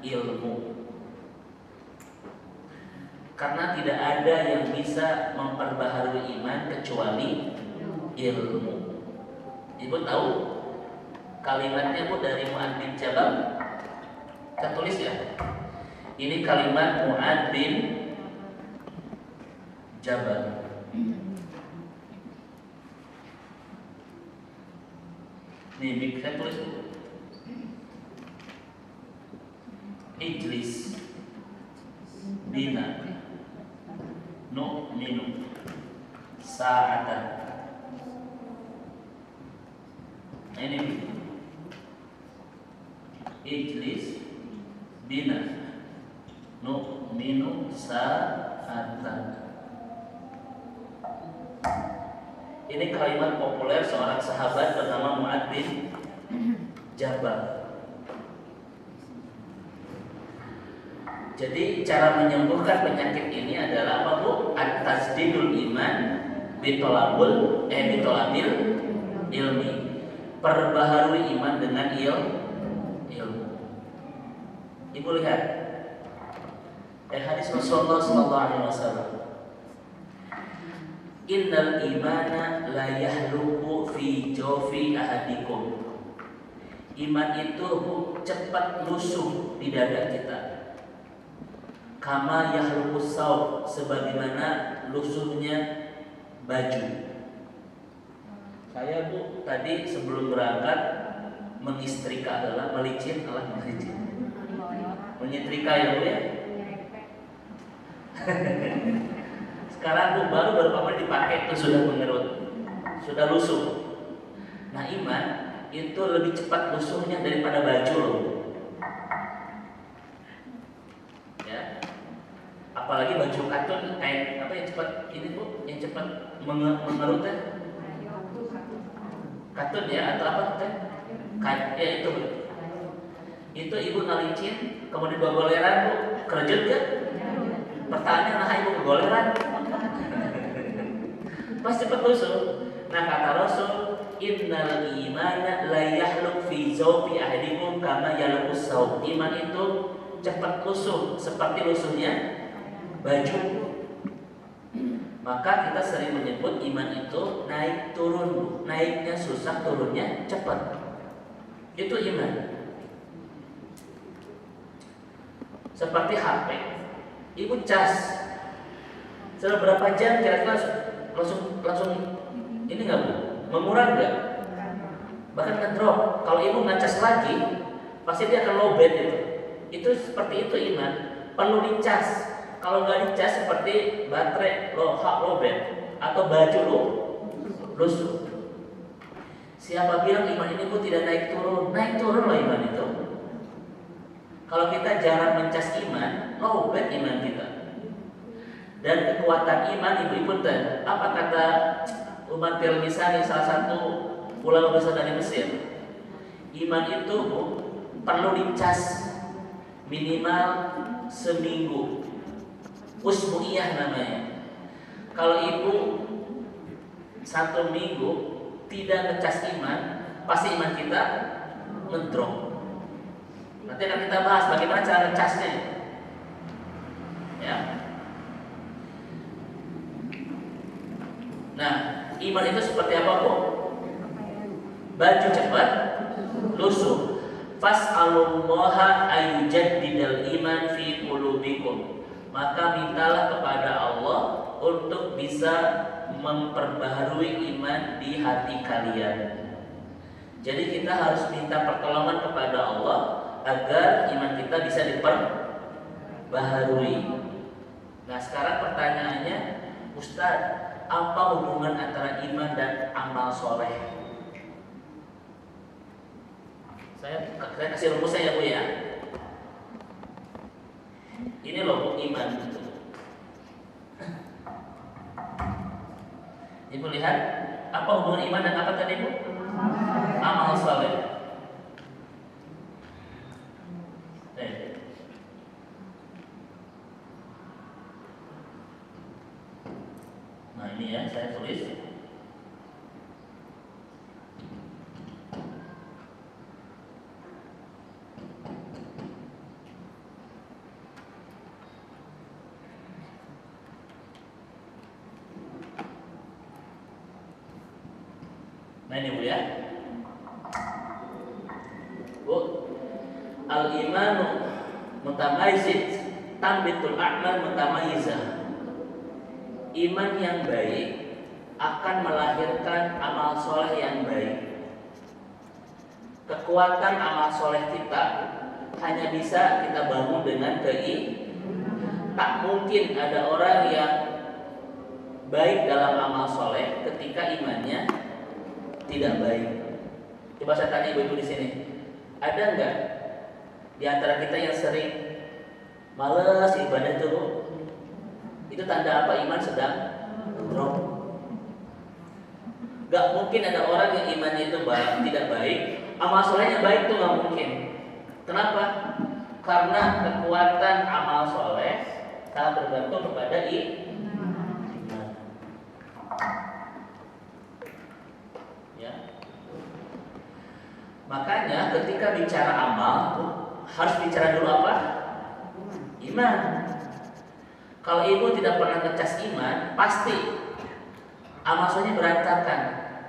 ilmu. Karena tidak ada yang bisa memperbaharui iman kecuali ilmu. Ibu tahu Kalimatnya Bu dari Mu'adz bin Jabal. Kita tulis ya. Ini kalimat Mu'adz bin Jabal. Nih, saya tulis dulu. Ijlis bina nu'minu sa'atan. Nah, ini Ijlis bina nu'minu sa'atan. Ini kalimat populer seorang sahabat bernama Mu'adz bin Jabal. Jadi cara menyembuhkan penyakit ini adalah apa Bu? At-tasdidul iman bitolabil ilmi. Perbaharui iman dengan ilmu. Ibu lihat hadis Rasulullah SAW. Innal imana la yahluku fi jawfi ahadikum. Iman itu cepat lusuh di dada kita. Kama yahluku saub, sebagaimana lusuhnya baju. Saya Bu tadi sebelum berangkat mengistrika adalah menyetrika ya Bu ya. Sekarang Bu baru beberapa menit dipakai itu sudah mengerut, sudah lusuh. Nah iman itu lebih cepat lusuhnya daripada baju loh. Ya, apalagi baju katun kayak apa yang cepat ini Bu, yang cepat mengerut ya? Katun ya atau apa teh? Ya itu. Itu Ibu ngalicin kemudian bawa goleran Bu, kerjut kan? Pertanyaannya nah Ibu kegoleran. Pas cepat lusuh. Nah kata Rasul, innal imana la yahluk fi zawfi ahadikum kama yalqus saub. Iman itu cepat lusuh seperti lusuhnya baju. Maka kita sering menyebut iman itu naik turun. Naiknya susah, turunnya cepat. Itu iman. Seperti HP. Ibu cas. Setelah berapa jam kira-kira langsung ini nggak Bu? Mengurang nggak? Bahkan ngedrop. Kalau ibu ngecas lagi, pasti dia akan lowbat itu. Itu seperti itu iman. Perlu dicas. Kalau nggak dicas seperti baterai lowbat atau baju lusuh. Siapa bilang iman ini Bu tidak naik turun? Naik turun loh iman itu. Kalau kita jarang mencas iman, lowbat iman kita. Dan kekuatan iman ibu-ibu teh, apa kata Umar Tirmizani salah satu ulama besar dari Mesir, iman itu Bu, perlu dicas minimal seminggu. Usbu'iyah namanya. Kalau ibu 1 minggu tidak ngecas iman, pasti iman kita ngedrop. Nanti akan kita bahas bagaimana cara ngecasnya. Ya. Nah, iman itu seperti apa Bu? Baju cepat lusuh. Fas'alullaha ayyujaddidal iman fi qulubikum. Maka mintalah kepada Allah untuk bisa memperbaharui iman di hati kalian. Jadi kita harus minta pertolongan kepada Allah agar iman kita bisa diperbaharui. Nah, sekarang pertanyaannya, Ustadz, apa hubungan antara iman dan amal soleh? Saya kasih rumusnya ya Bu ya. Ini loh Bu iman. Ibu lihat apa hubungan iman dan apa tadi Bu? Amal soleh. Nah ini ya saya tulis. Nah ini Bu ya. al-imanu mutamayyizah, tambitul a'mal mutamayyizah. Iman yang baik akan melahirkan amal soleh yang baik. Kekuatan amal soleh kita hanya bisa kita bangun dengan keimanan. Tak mungkin ada orang yang baik dalam amal soleh ketika imannya tidak baik. Coba saya tanya ibu-ibu di sini, ada nggak di antara kita yang sering malas ibadah itu? Itu tanda apa? Iman sedang drop. Gak mungkin ada orang yang imannya itu tidak baik, amal solehnya baik, tuh gak mungkin. Kenapa? Karena kekuatan amal soleh sangat bergantung kepada iman. Ya. Makanya ketika bicara amal harus bicara dulu apa? Iman. Kalau ibu tidak pernah ngecas iman, pasti amal solehnya berantakan.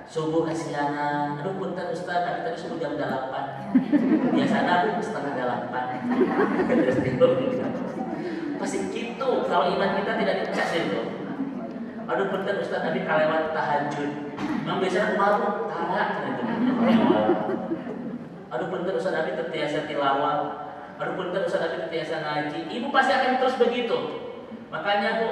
Subuh kasihanan, aduh punten Ustaz, tapi tadi subuh jam 8. Biasanya aku setengah 8. Terus tidur. Pasti gitu kalau iman kita tidak dicas itu. Aduh punten Ustaz, tapi kalewat tahajud. Memang biasanya malu, tarak gitu. Aduh punten Ustaz, tapi terbiasa tilawah. Aduh punten Ustaz, tapi terbiasa ngaji. Ibu pasti akan terus begitu. Makanya Bu,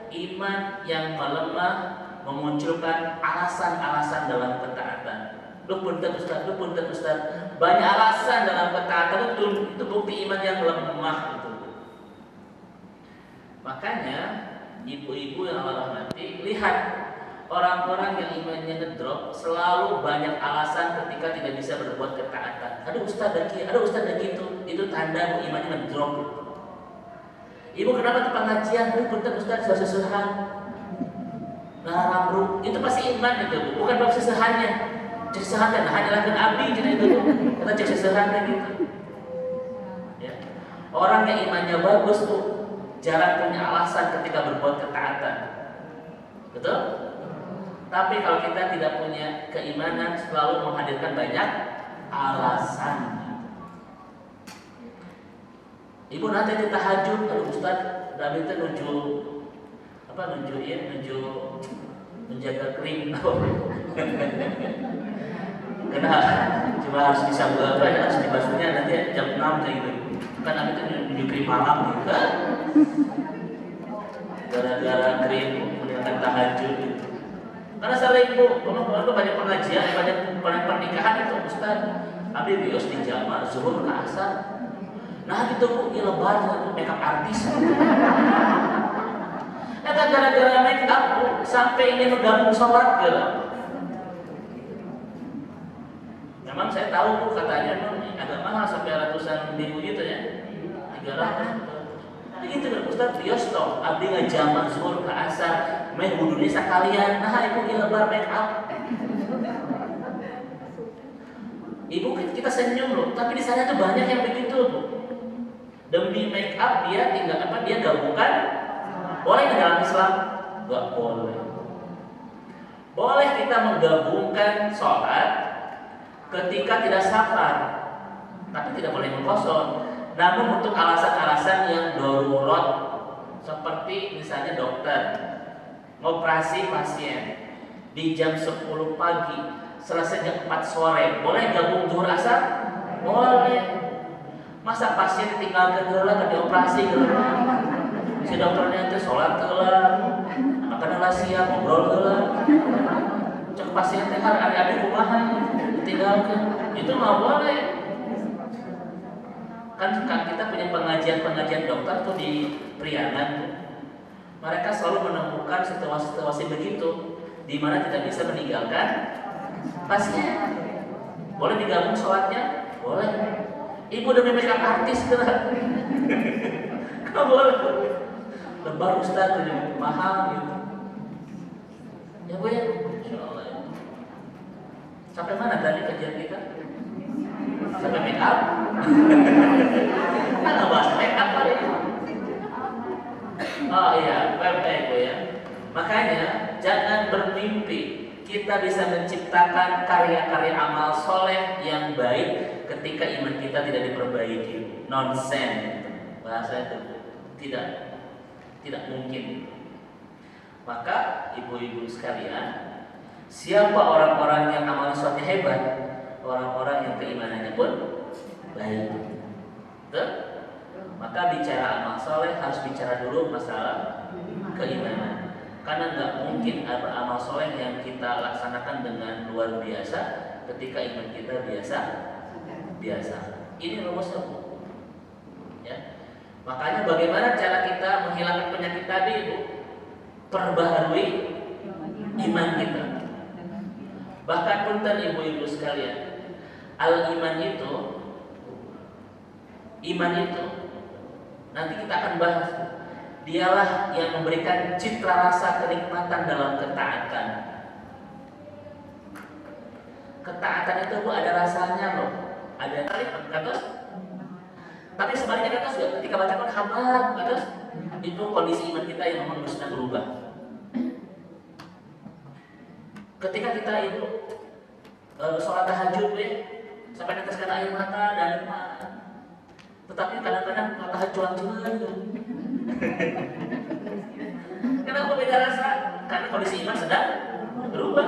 iman yang melemah memunculkan alasan-alasan dalam ketaatan. Lu punten Ustaz, lu punten Ustaz. Banyak alasan dalam ketaatan itu bukti iman yang lemah itu. Makanya ibu-ibu yang Allah rahmati, lihat orang-orang yang imannya ngedrop selalu banyak alasan ketika tidak bisa berbuat ketaatan. Aduh Ustaz daki, aduh Ustaz daki itu tanda imannya ngedrop. Ibu kenapa ke pengajian? Aduh punten Ustaz sesusahan. Nah, ramru itu pasti iman itu, bukan bab sesehannya. Cek sesehannya, nah hanyalah kan abdi jadi itu, kita cek sesehannya gitu. Ya. Orang yang imannya bagus tuh jarang punya alasan ketika berbuat ketaatan, betul? Tapi kalau kita tidak punya keimanan, selalu menghadirkan banyak alasan. Ibu nanti di tahajud, aduh Ustaz, Nabi itu menjaga kering. Karena cuma harus bisa berapa ya, harus dibasuhnya nanti jam 6 kayak gitu. Kan Nabi itu menuju krim malam gitu kan. Gara-gara krim meninggalkan tahajud gitu. Karena sering Bu, kalau banyak pengajian, banyak pernikahan itu Ustaz, Abi bios di jamaah zuhur ke asar. Nah gitu Bu, ya lebar makeup artis. Gara-gara make up sampai ingin menggabung sholat gitu. Memang saya tahu Bu, katanya memang agak mahal sampai ratusan ribu gitu ya. 300. Gitu kan Ustaz, bios dong. Abdi ngajama zuhur ke asar, meh wudunya sekalian. Nah ibu lebar make up. Ibu kita senyum loh, tapi di sana tuh banyak yang begitu Bu. Demi make up dia tinggal apa? Dia gabungkan. Boleh dalam Islam? Enggak boleh. Boleh kita menggabungkan sholat ketika tidak safar, tapi tidak boleh mengkosong. Namun untuk alasan-alasan yang darurat, seperti misalnya dokter ngoperasi pasien di jam 10 pagi, selesai jam 4 sore, boleh gabung zuhur asar? Boleh. Masa pasien tinggalkan dulu ke dioperasi dulu? Si dokternya itu sholat telah, makan siang, ngobrol telah. Cek pasien teh hari-hari kumaha ditinggalkan, itu nggak boleh. Kan kita punya pengajian dokter tuh di Priangan. Mereka selalu menemukan situasi-situasi begitu, di mana tidak bisa meninggalkan pasien. Boleh digabung sholatnya, boleh. Ibu demi makeup artis kan? Nggak boleh. Lebar Ustaz jadi mahal gitu. Ya Bu ya, insyaallah ya. Sampai mana tadi kajian kita? Sampai make up? Kita nggak bahas make up kali ya. Oh iya, baik Bu ya. Makanya jangan bermimpi kita bisa menciptakan karya-karya amal soleh yang baik ketika iman kita tidak diperbaiki, nonsen, bahasa itu tidak mungkin. Maka ibu-ibu sekalian, siapa orang-orang yang amal soleh hebat? Orang-orang yang keimanannya pun baik. Betul? Maka bicara amal soleh harus bicara dulu masalah keimanan. Karena nggak mungkin ada amal soleh yang kita laksanakan dengan luar biasa ketika iman kita biasa. Ini rumusnya, Bu. Ya. Makanya bagaimana cara kita menghilangkan penyakit tadi, Bu? Perbaharui iman kita. Bahkan punten ibu-ibu sekalian, iman itu nanti kita akan bahas. Dialah yang memberikan citra rasa kenikmatan dalam ketaatan. Ketaatan itu, Bu, ada rasanya loh. Ada kata. Tapi sebaliknya kata juga ketika baca Quran hamad kata, itu kondisi iman kita yang memang sedang berubah. Ketika kita itu sholat tahajud, sampai neteskan air mata dan tetapi kadang-kadang mata cuan-cuan gitu. Kenapa beda rasa? Karena kondisi iman sedang berubah.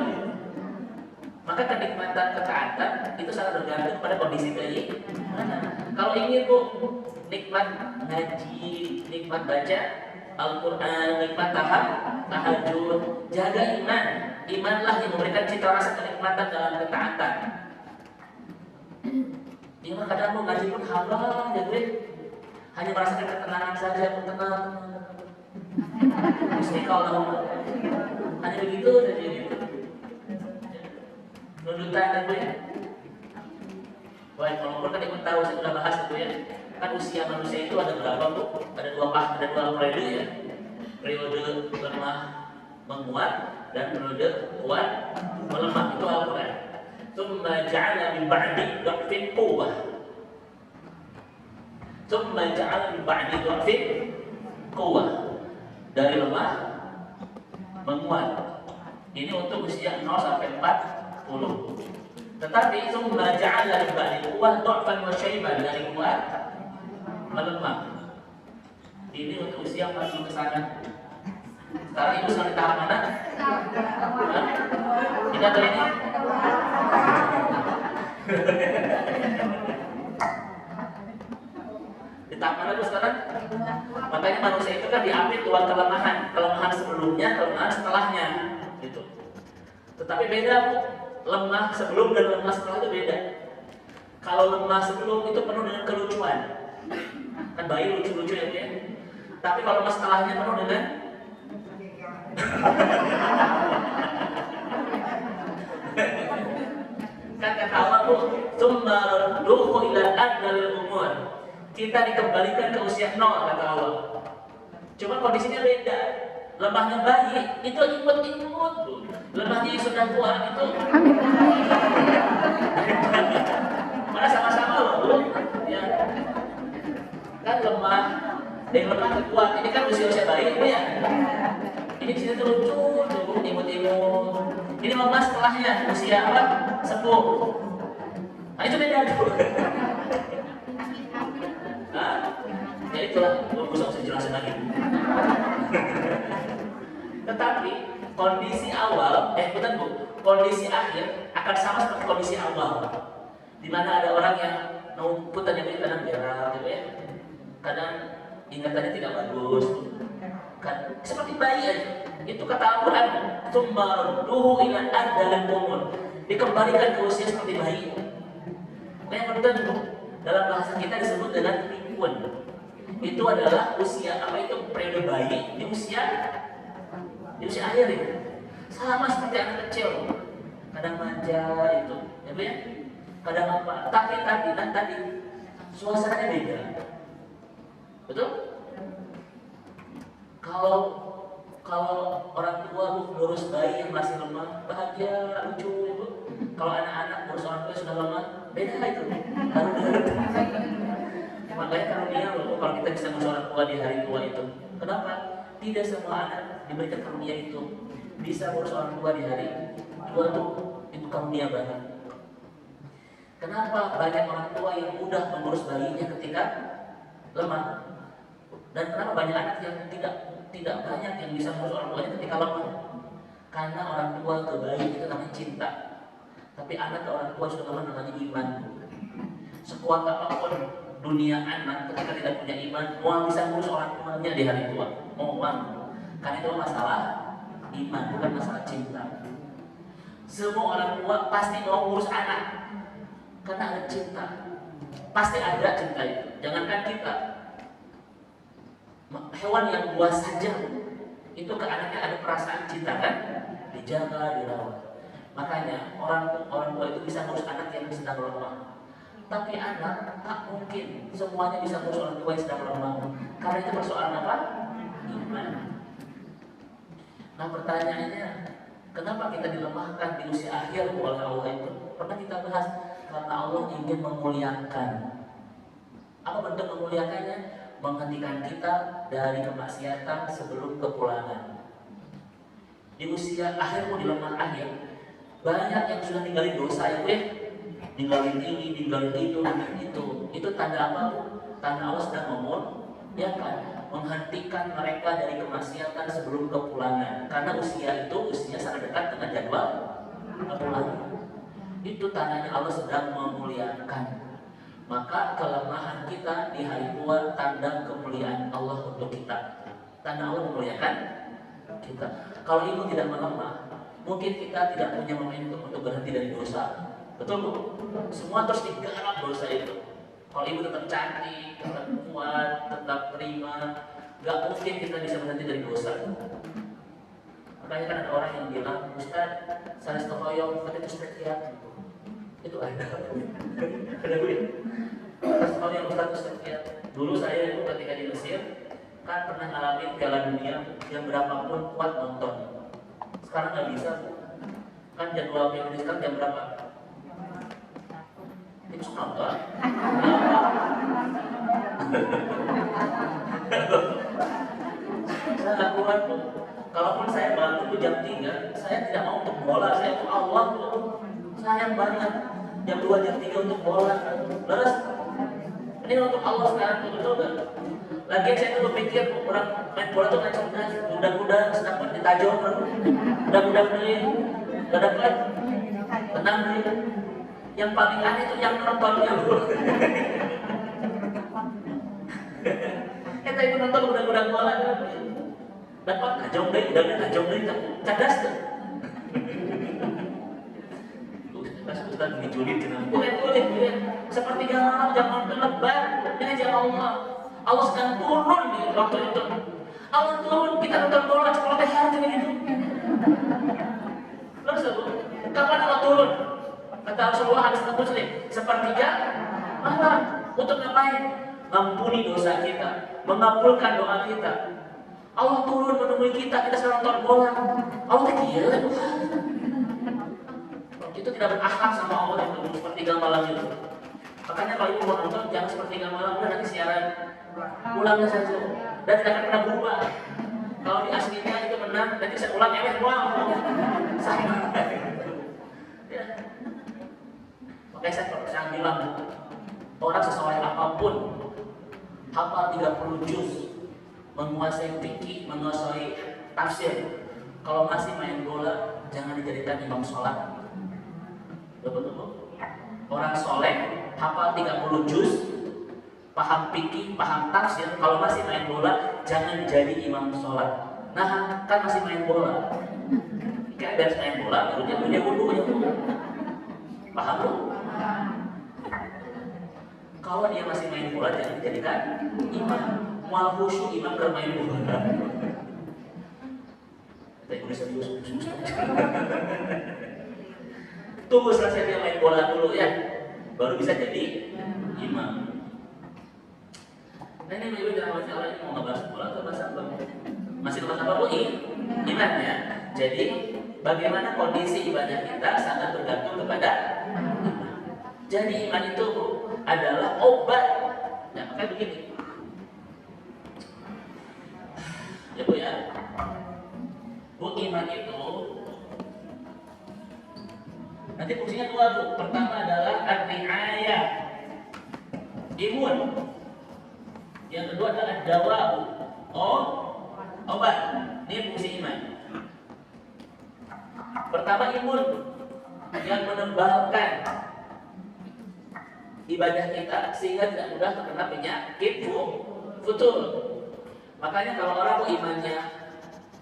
Maka kenikmatan ketaatan itu sangat bergantung pada kondisi keimanan. Kalau ingin, Bu, nikmat ngaji, nikmat baca Al-Quran, nikmat tahajud, jaga iman. Imanlah yang memberikan cita rasa kenikmatan dalam ketaatan. Iman kadang mau ngaji pun halal, ya gue hanya merasakan ketenangan saja, pun tenang. Mesti kalau hanya begitu saja gitu. Nudutan ya gue. Baik, walaupun kan ikut tahu saya sudah bahas itu ya. Kan usia manusia itu ada berapa, Bu? Ada dua periode ya. Periode lemah menguat dan periode kuat melemah, itu Al-Quran. Tsumma ja'ala min ba'di dha'fin quwwah. Tsumma ja'ala min ba'di dha'fin quwwah. Dari lemah menguat. Ini untuk usia 0 sampai 40. Tetapi tsumma ja'ala min ba'di quwwah dha'fan wa syaiban, dari kuat melemah. Ini untuk usia 40 ke sana. Sekarang ibu sedang di tahap mana? Ini atau ini? Di tahap mana bu sekarang? Makanya manusia itu kan diambil dua kelemahan sebelumnya, kelemahan setelahnya, gitu. Tetapi beda, Bu. Lemah sebelum dan lemah setelah itu beda. Kalau lemah sebelum itu penuh dengan kelucuan, kan bayi lucu-lucu ya Bu ya. Tapi kalau lemah setelahnya penuh dengan kan kata Allah, Bu, tsumma radduhu ila adnal umur. Kita dikembalikan ke usia 0 kata Allah. Cuma kondisinya beda. Lemahnya bayi itu imut-imut, Bu. Lemahnya yang sudah tua itu mana sama-sama loh, Bu. Ya. Kan lemah, yang lemah ke kuat. Ini kan usia-usia bayi, Bu ya. Ini di sini tuh lucu, tuh imut-imut. Ini lemah setelahnya usia apa? Sepuh. Nah itu beda tuh. Nah, ya itulah, gue usah jelasin lagi. Tetapi kondisi awal, bukan Bu, kondisi akhir akan sama seperti kondisi awal. Di mana ada orang yang numputannya kadang berak, gitu ya. Kadang ingatannya tidak bagus. Kan seperti bayi aja. Itu kata Al-Quran, tsumma radduhu ila adzalil umur. Dikembalikan ke usia seperti bayi. Yang penting dalam bahasa kita disebut dengan pikun. Itu adalah usia apa itu periode bayi di usia akhir itu. Sama seperti anak kecil. Kadang manja itu, ya Bu ya. Kadang apa? Tapi tadi suasananya beda. Betul? Kalau orang tua Bu ngurus bayi yang masih lemah, bahagia, lucu ya Bu. Kalau anak-anak ngurus orang tua sudah lemah, beda itu. Makanya karunia loh kalau kita bisa ngurus orang tua di hari tua itu. Kenapa? Tidak semua anak diberikan karunia itu bisa ngurus orang tua di hari tua tuh, itu karunia banget. Kenapa banyak orang tua yang mudah mengurus bayinya ketika lemah? Dan kenapa banyak anak yang tidak banyak yang bisa mengurus orang tuanya ketika lemah? Karena orang tua ke bayi itu namanya cinta, tapi anak ke orang tua sudah lemah namanya iman. Sekuat apapun dunia anak ketika tidak punya iman, mau bisa mengurus orang tuanya di hari tua, mau karena itu masalah iman, bukan masalah cinta. Semua orang tua pasti mau ngurus anak karena ada cinta, pasti ada cinta itu. Jangankan kita, hewan yang buas saja itu ke anaknya ada perasaan cinta kan, dijaga, dirawat. Makanya orang tua itu bisa ngurus anak yang sedang lemah. Tapi anak tak mungkin semuanya bisa ngurus orang tua yang sedang lemah. Karena itu persoalan apa? Iman. Nah pertanyaannya, kenapa kita dilemahkan di usia akhir oleh Allah itu? Pernah kita bahas, karena Allah ingin memuliakan. Apa bentuk memuliakannya? Menghentikan kita dari kemaksiatan sebelum kepulangan. Di usia akhir di lemah akhir, banyak yang sudah ninggalin dosa itu ya, ninggalin ini, ninggalin itu, ninggalin itu. Itu tanda apa? Tanda Allah sedang memuliakan, menghentikan mereka dari kemaksiatan sebelum kepulangan. Karena usia itu usia sangat dekat dengan jadwal kepulangan. Itu tandanya Allah sedang memuliakan. Maka kelemahan kita di hari tua tanda kemuliaan Allah untuk kita. Tanda Allah memuliakan kita. Kalau ibu tidak melemah, mungkin kita tidak punya momentum untuk berhenti dari dosa. Betul Bu? Semua terus digarap dosa itu. Kalau ibu tetap cantik, tetap kuat, tetap prima, gak mungkin kita bisa berhenti dari dosa. Makanya kan ada orang yang bilang, Ustaz, saya sekoyong, tapi itu sekian. Itu ada. Ada Bu ya? Sekoyong Ustaz sekian. Dulu saya itu ketika di Mesir, kan pernah ngalamin Piala Dunia yang berapapun kuat nonton. Sekarang nggak bisa Bu. Kan jadwal Piala Dunia sekarang jam berapa? Itu nonton. Saya nggak kuat Bu. Kalaupun saya bangun itu jam 3, saya tidak mau untuk bola. Saya untuk Allah Bu. Sayang banget. Jam 2, jam 3 untuk bola. Terus ini untuk Allah sekarang betul gak? Lagian saya tuh berpikir orang main bola tuh kan cerdas. Kuda-kuda sedang ditajam, kuda-kuda beli, gak dapat, tenang beli. Yang paling aneh itu yang nontonnya Bu. Kita itu nonton kuda-kuda bola, dapat tajam deh, tajam deh, cerdas tuh. Ustaz diculik dengan boleh. Seperti malam jam nonton lebar, ini jam Allah. Allah sedang turun di waktu itu. Allah turun, kita nonton bola seperti hari gitu. Lalu kapan Allah turun? Kata Rasulullah hadis Muslim, sepertiga malam. Untuk ngapain? Mengampuni dosa kita, mengabulkan doa kita. Allah turun menemui kita sedang nonton bola. Allah gila. Itu tidak berakhlak sama Allah itu sepertiga malam itu. Makanya kalau ibu mau nonton jangan sepertiga malam, udah nanti siaran ulangnya saja dan tidak akan pernah berubah. Kalau di aslinya itu menang, nanti saya ulang sama. Ya. Makanya saya bilang, orang sesuai apapun, hafal 30 juz, menguasai fikih, menguasai tafsir, kalau masih main bola, jangan dijadikan imam sholat. Betul-betul. Orang soleh, hafal 30 juz, paham fikih, paham tafsir, kalau masih main bola, jangan jadi imam sholat. Nah, kan masih main bola. Kayak beres main bola, baru dia wudhu ya. Paham tuh? Kalau dia masih main bola, jangan dijadikan imam. Mual khusyuk imam bermain bola. Kita udah serius. Tunggu selesai dia main bola dulu ya, baru bisa jadi imam. Nah ini ibu jangan masalah ini mau ngebahas bola atau bahas apa? Masih ngebahas apa Bu? Iman ya. Jadi bagaimana kondisi ibadah kita sangat bergantung kepada iman. Jadi iman itu Bu, adalah obat. Nah makanya begini. Ya Bu ya. Bu, iman itu Nanti fungsinya dua Bu. Pertama adalah ar-ri'ayah, imun. Yang kedua adalah dawa Bu. Oh, obat. Ini fungsi iman. Pertama imun, yang menebalkan ibadah kita sehingga tidak mudah terkena penyakit futur. Makanya kalau orang imannya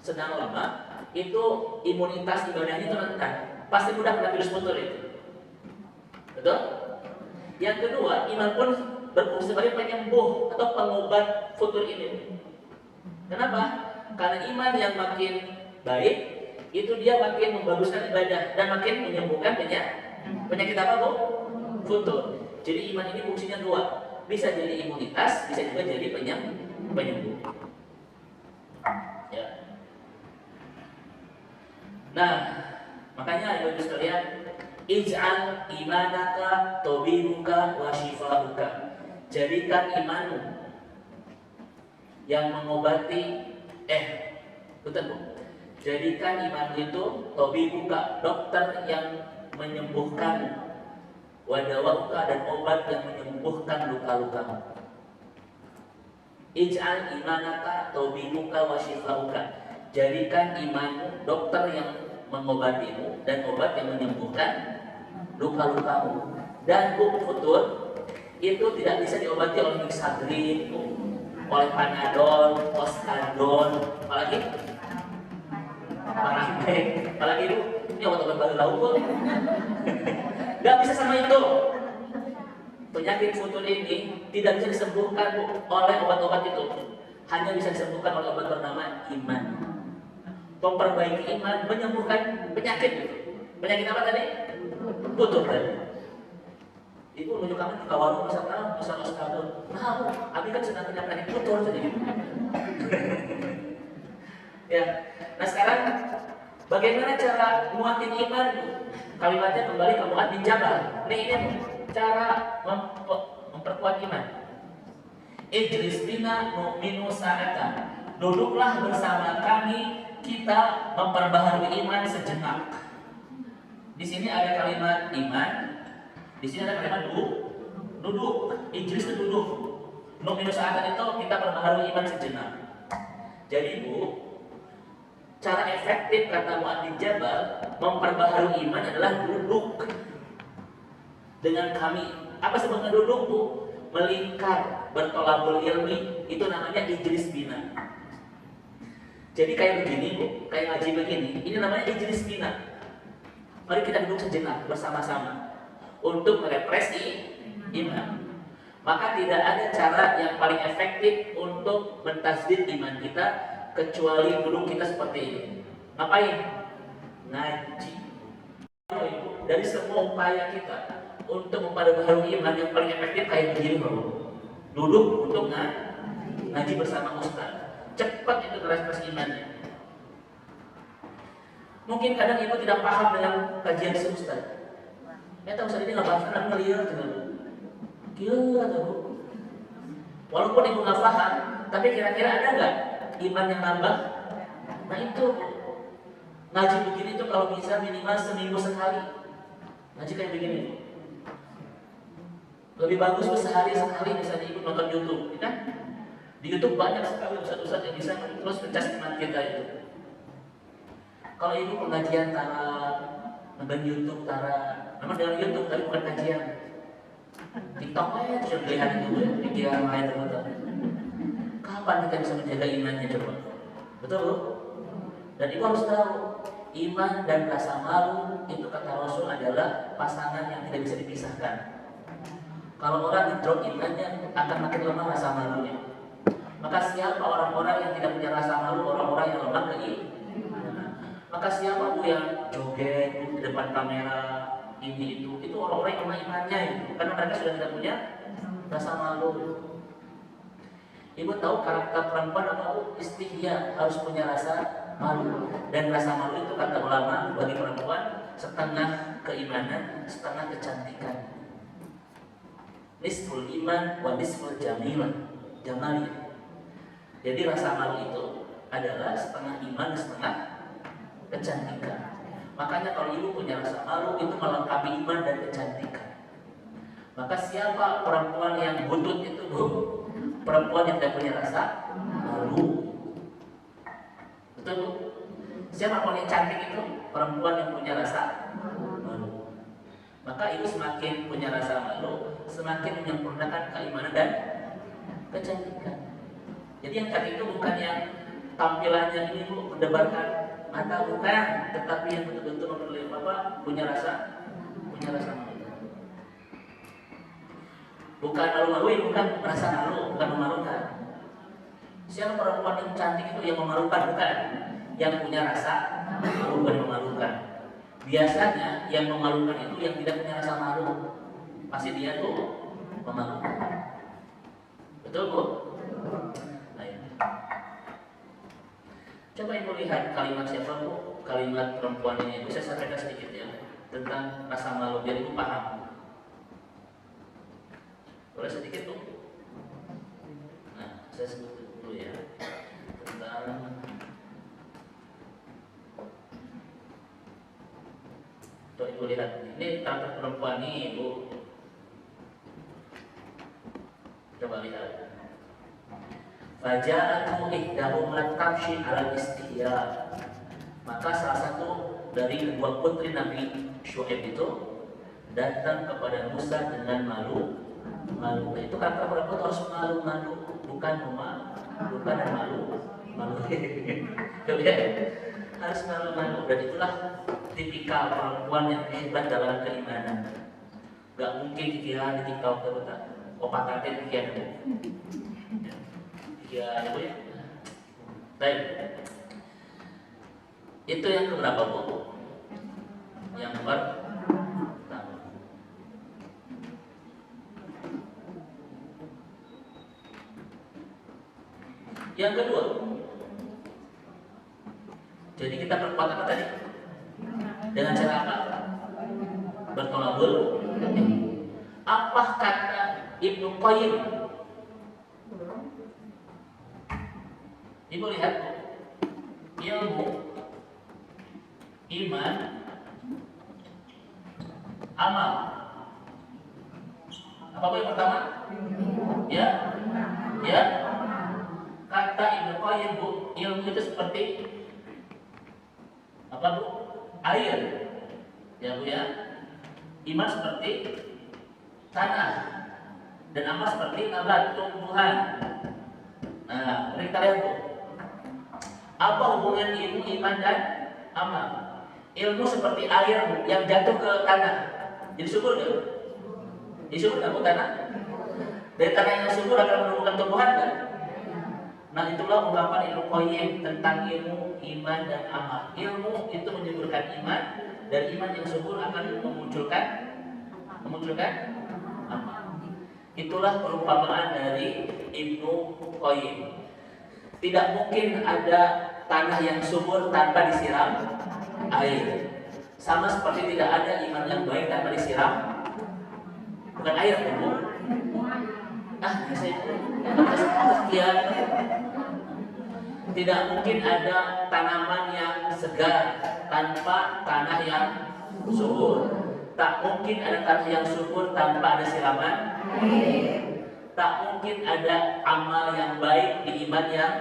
sedang lemah, itu imunitas ibadahnya itu rentan, pasti mudah kena virus futur itu. Betul? Yang kedua, iman pun berfungsi sebagai penyembuh atau pengobat futur ini. Kenapa? Karena iman yang makin baik, itu dia makin membaguskan ibadah dan makin menyembuhkan penyakit apa Bu? Futur. Jadi iman ini fungsinya dua, bisa jadi imunitas, bisa juga jadi penyembuh. Ya. Nah, makanya ibu sekalian, ij'al imanaka tobibuka wa shifauka. Jadikan imanmu yang mengobati betul Bu. Jadikan iman itu tobibuka, dokter yang menyembuhkan, wadawauka, dan obat yang menyembuhkan luka-lukamu. Ij'al imanaka tobibuka wa shifauka. Jadikan imanmu dokter yang mengobatimu dan obat yang menyembuhkan luka-lukamu. Dan futur itu tidak bisa diobati oleh Mixagrin, oleh Panadol, Oskadon, apalagi itu ini obat-obat baru lauk. Gak bisa sama itu. Penyakit futur ini tidak bisa disembuhkan oleh obat-obat itu. Hanya bisa disembuhkan oleh obat bernama iman. Memperbaiki iman, menyembuhkan penyakit. Penyakit apa tadi? Futur tadi. Ibu menunjuk kami ke warung misalkan Oskadon. Nah, Bu, abi kan sedang punya penyakit futur tadi. Ya. Nah sekarang bagaimana cara muatin iman? Kalimatnya kembali ke Mu'adz bin Jabal. Ini cara memperkuat iman. Ijlis bina nu'minu sa'atan. Duduklah bersama kami, kita memperbaharui iman sejenak. Di sini ada kalimat iman, di sini ada kalimat duduk. Ijlis itu duduk. Nu'minu sa'atan itu kita perbaharui iman sejenak. Jadi Bu, cara efektif kata Mu'adz bin Jabal memperbaharui iman adalah duduk dengan kami. Apa sebabnya duduk Bu? Melingkar, bertolabul ilmi, itu namanya ijlis bina. Jadi kayak begini Bu, kayak ngaji begini, ini namanya ijlis bina. Mari kita duduk sejenak bersama-sama untuk merepresi iman. Maka tidak ada cara yang paling efektif untuk mentasdid iman kita kecuali duduk kita seperti ini. Ngapain? Ngaji. Dari semua upaya kita untuk memperbaharui iman yang paling efektif kayak begini bro. Duduk untuk ngaji bersama Ustaz. Cepat itu merepresi imannya. Mungkin kadang ibu tidak paham dengan kajian si Ustaz. Tahu Ustaz ini nggak paham, kan ngeliat gila tahu. Walaupun ibu nggak paham, tapi kira-kira ada nggak iman yang nambah? Nah itu ngaji begini tuh kalau bisa minimal seminggu sekali. Ngaji kayak begini. Lebih bagus sehari sekali misalnya ibu nonton YouTube, ya kan? Di YouTube banyak sekali ustaz-ustaz yang bisa terus mencas iman kita itu. Kalau ibu pengajian tara, nonton YouTube tara, memang dalam YouTube tapi bukan kajian. TikTok aja sudah lihat itu pikiran lain teman-teman. Kapan kita bisa menjaga imannya coba? Betul? Dan ibu harus tahu, iman dan rasa malu itu kata Rasul adalah pasangan yang tidak bisa dipisahkan. Kalau orang drop imannya akan makin lemah rasa malunya. Maka siapa orang-orang yang tidak punya rasa malu, orang-orang yang lemah keimanan. Maka siapa Bu yang joget di depan kamera ini itu orang-orang yang lemah imannya itu, karena mereka sudah tidak punya rasa malu. Ibu tahu karakter perempuan apa Bu? Istihya, harus punya rasa malu. Dan rasa malu itu kata ulama bagi perempuan setengah keimanan, setengah kecantikan. Nisful iman wa nisful jamila. Jadi rasa malu itu adalah setengah iman, setengah kecantikan. Makanya kalau ibu punya rasa malu itu melengkapi iman dan kecantikan. Maka siapa perempuan yang butut itu bu? Perempuan yang tidak punya rasa malu. Betul bu? Siapa perempuan yang cantik itu? Perempuan yang punya rasa malu. Maka ibu semakin punya rasa malu, semakin menyempurnakan keimanan dan kecantikan. Jadi yang cantik itu bukan yang tampilannya ini bu mendebarkan mata, bukan, tetapi yang betul-betul memperlihatkan apa? Punya rasa malu. Bukan malu-maluin, bukan merasa malu, bukan memalukan. Siapa perempuan yang cantik itu yang memalukan, bukan? Yang punya rasa malu, bukan memalukan. Biasanya yang memalukan itu yang tidak punya rasa malu. Pasti dia tuh memalukan. Betul bu? Ayo. Coba ibu lihat kalimat siapa bu? Kalimat perempuan ini. Bisa saya sampaikan sedikit ya tentang rasa malu biar ibu paham. Boleh sedikit tuh. Nah, saya sebut dulu ya tentang tuh ibu lihat ini tentang perempuan ini ibu. Coba lihat. Faja'atu ihdahuma tamshi 'ala istihya. Maka salah satu dari kedua putri Nabi Syuaib itu datang kepada Musa dengan malu. Itu kata perempuan harus malu-malu, bukan malu. Harus malu-malu. Dan itulah tipikal perempuan yang hebat dalam keimanan. Gak mungkin dikira di TikTok betul. Opak kantin dikira bu. Dikira bu ya. Baik. Itu yang keberapa bu? Yang pertama. Yang kedua, jadi kita berbuat apa tadi? Dengan cara apa? Bertolabul. Apa kata Ibnu Qayyim? Ibu lihat, ilmu, iman, amal. Apa yang pertama? Ya. Kata Ibnu Qayyim bu, ilmu itu seperti apa bu? Air, ya bu ya. Iman seperti tanah dan amal seperti nabat, tumbuhan. Nah, kita lihat bu, apa hubungan ilmu, iman dan amal? Ilmu seperti air bu, yang jatuh ke tanah, jadi subur nggak? Jadi subur nggak bu tanah? Dari tanah yang subur akan menumbuhkan tumbuhan kan? Nah itulah ungkapan Ibnu Qayyim tentang ilmu, iman dan amal. Ilmu itu menyuburkan iman, dan iman yang subur akan memunculkan amal. Itulah perumpamaan dari Ibnu Qayyim. Tidak mungkin ada tanah yang subur tanpa disiram air. Sama seperti tidak ada iman yang baik tanpa disiram bukan air bu. Sekian. Tidak mungkin ada tanaman yang segar tanpa tanah yang subur. Tak mungkin ada tanah yang subur tanpa ada siraman. Tak mungkin ada amal yang baik di iman yang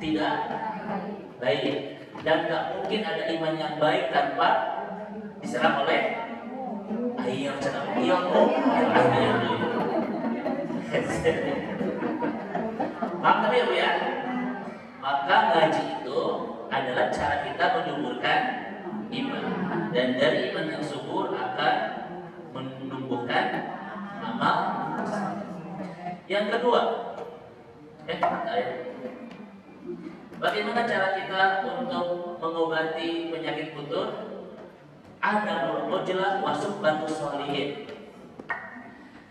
tidak baik. Dan tak mungkin ada iman yang baik tanpa diserap oleh air. Paham ya bu ya? Maka ngaji itu adalah cara kita menyuburkan iman, dan dari iman yang subur akan menumbuhkan amal. Yang kedua, bagaimana cara kita untuk mengobati penyakit putus? Ada mujilah masuk bantu sholihin.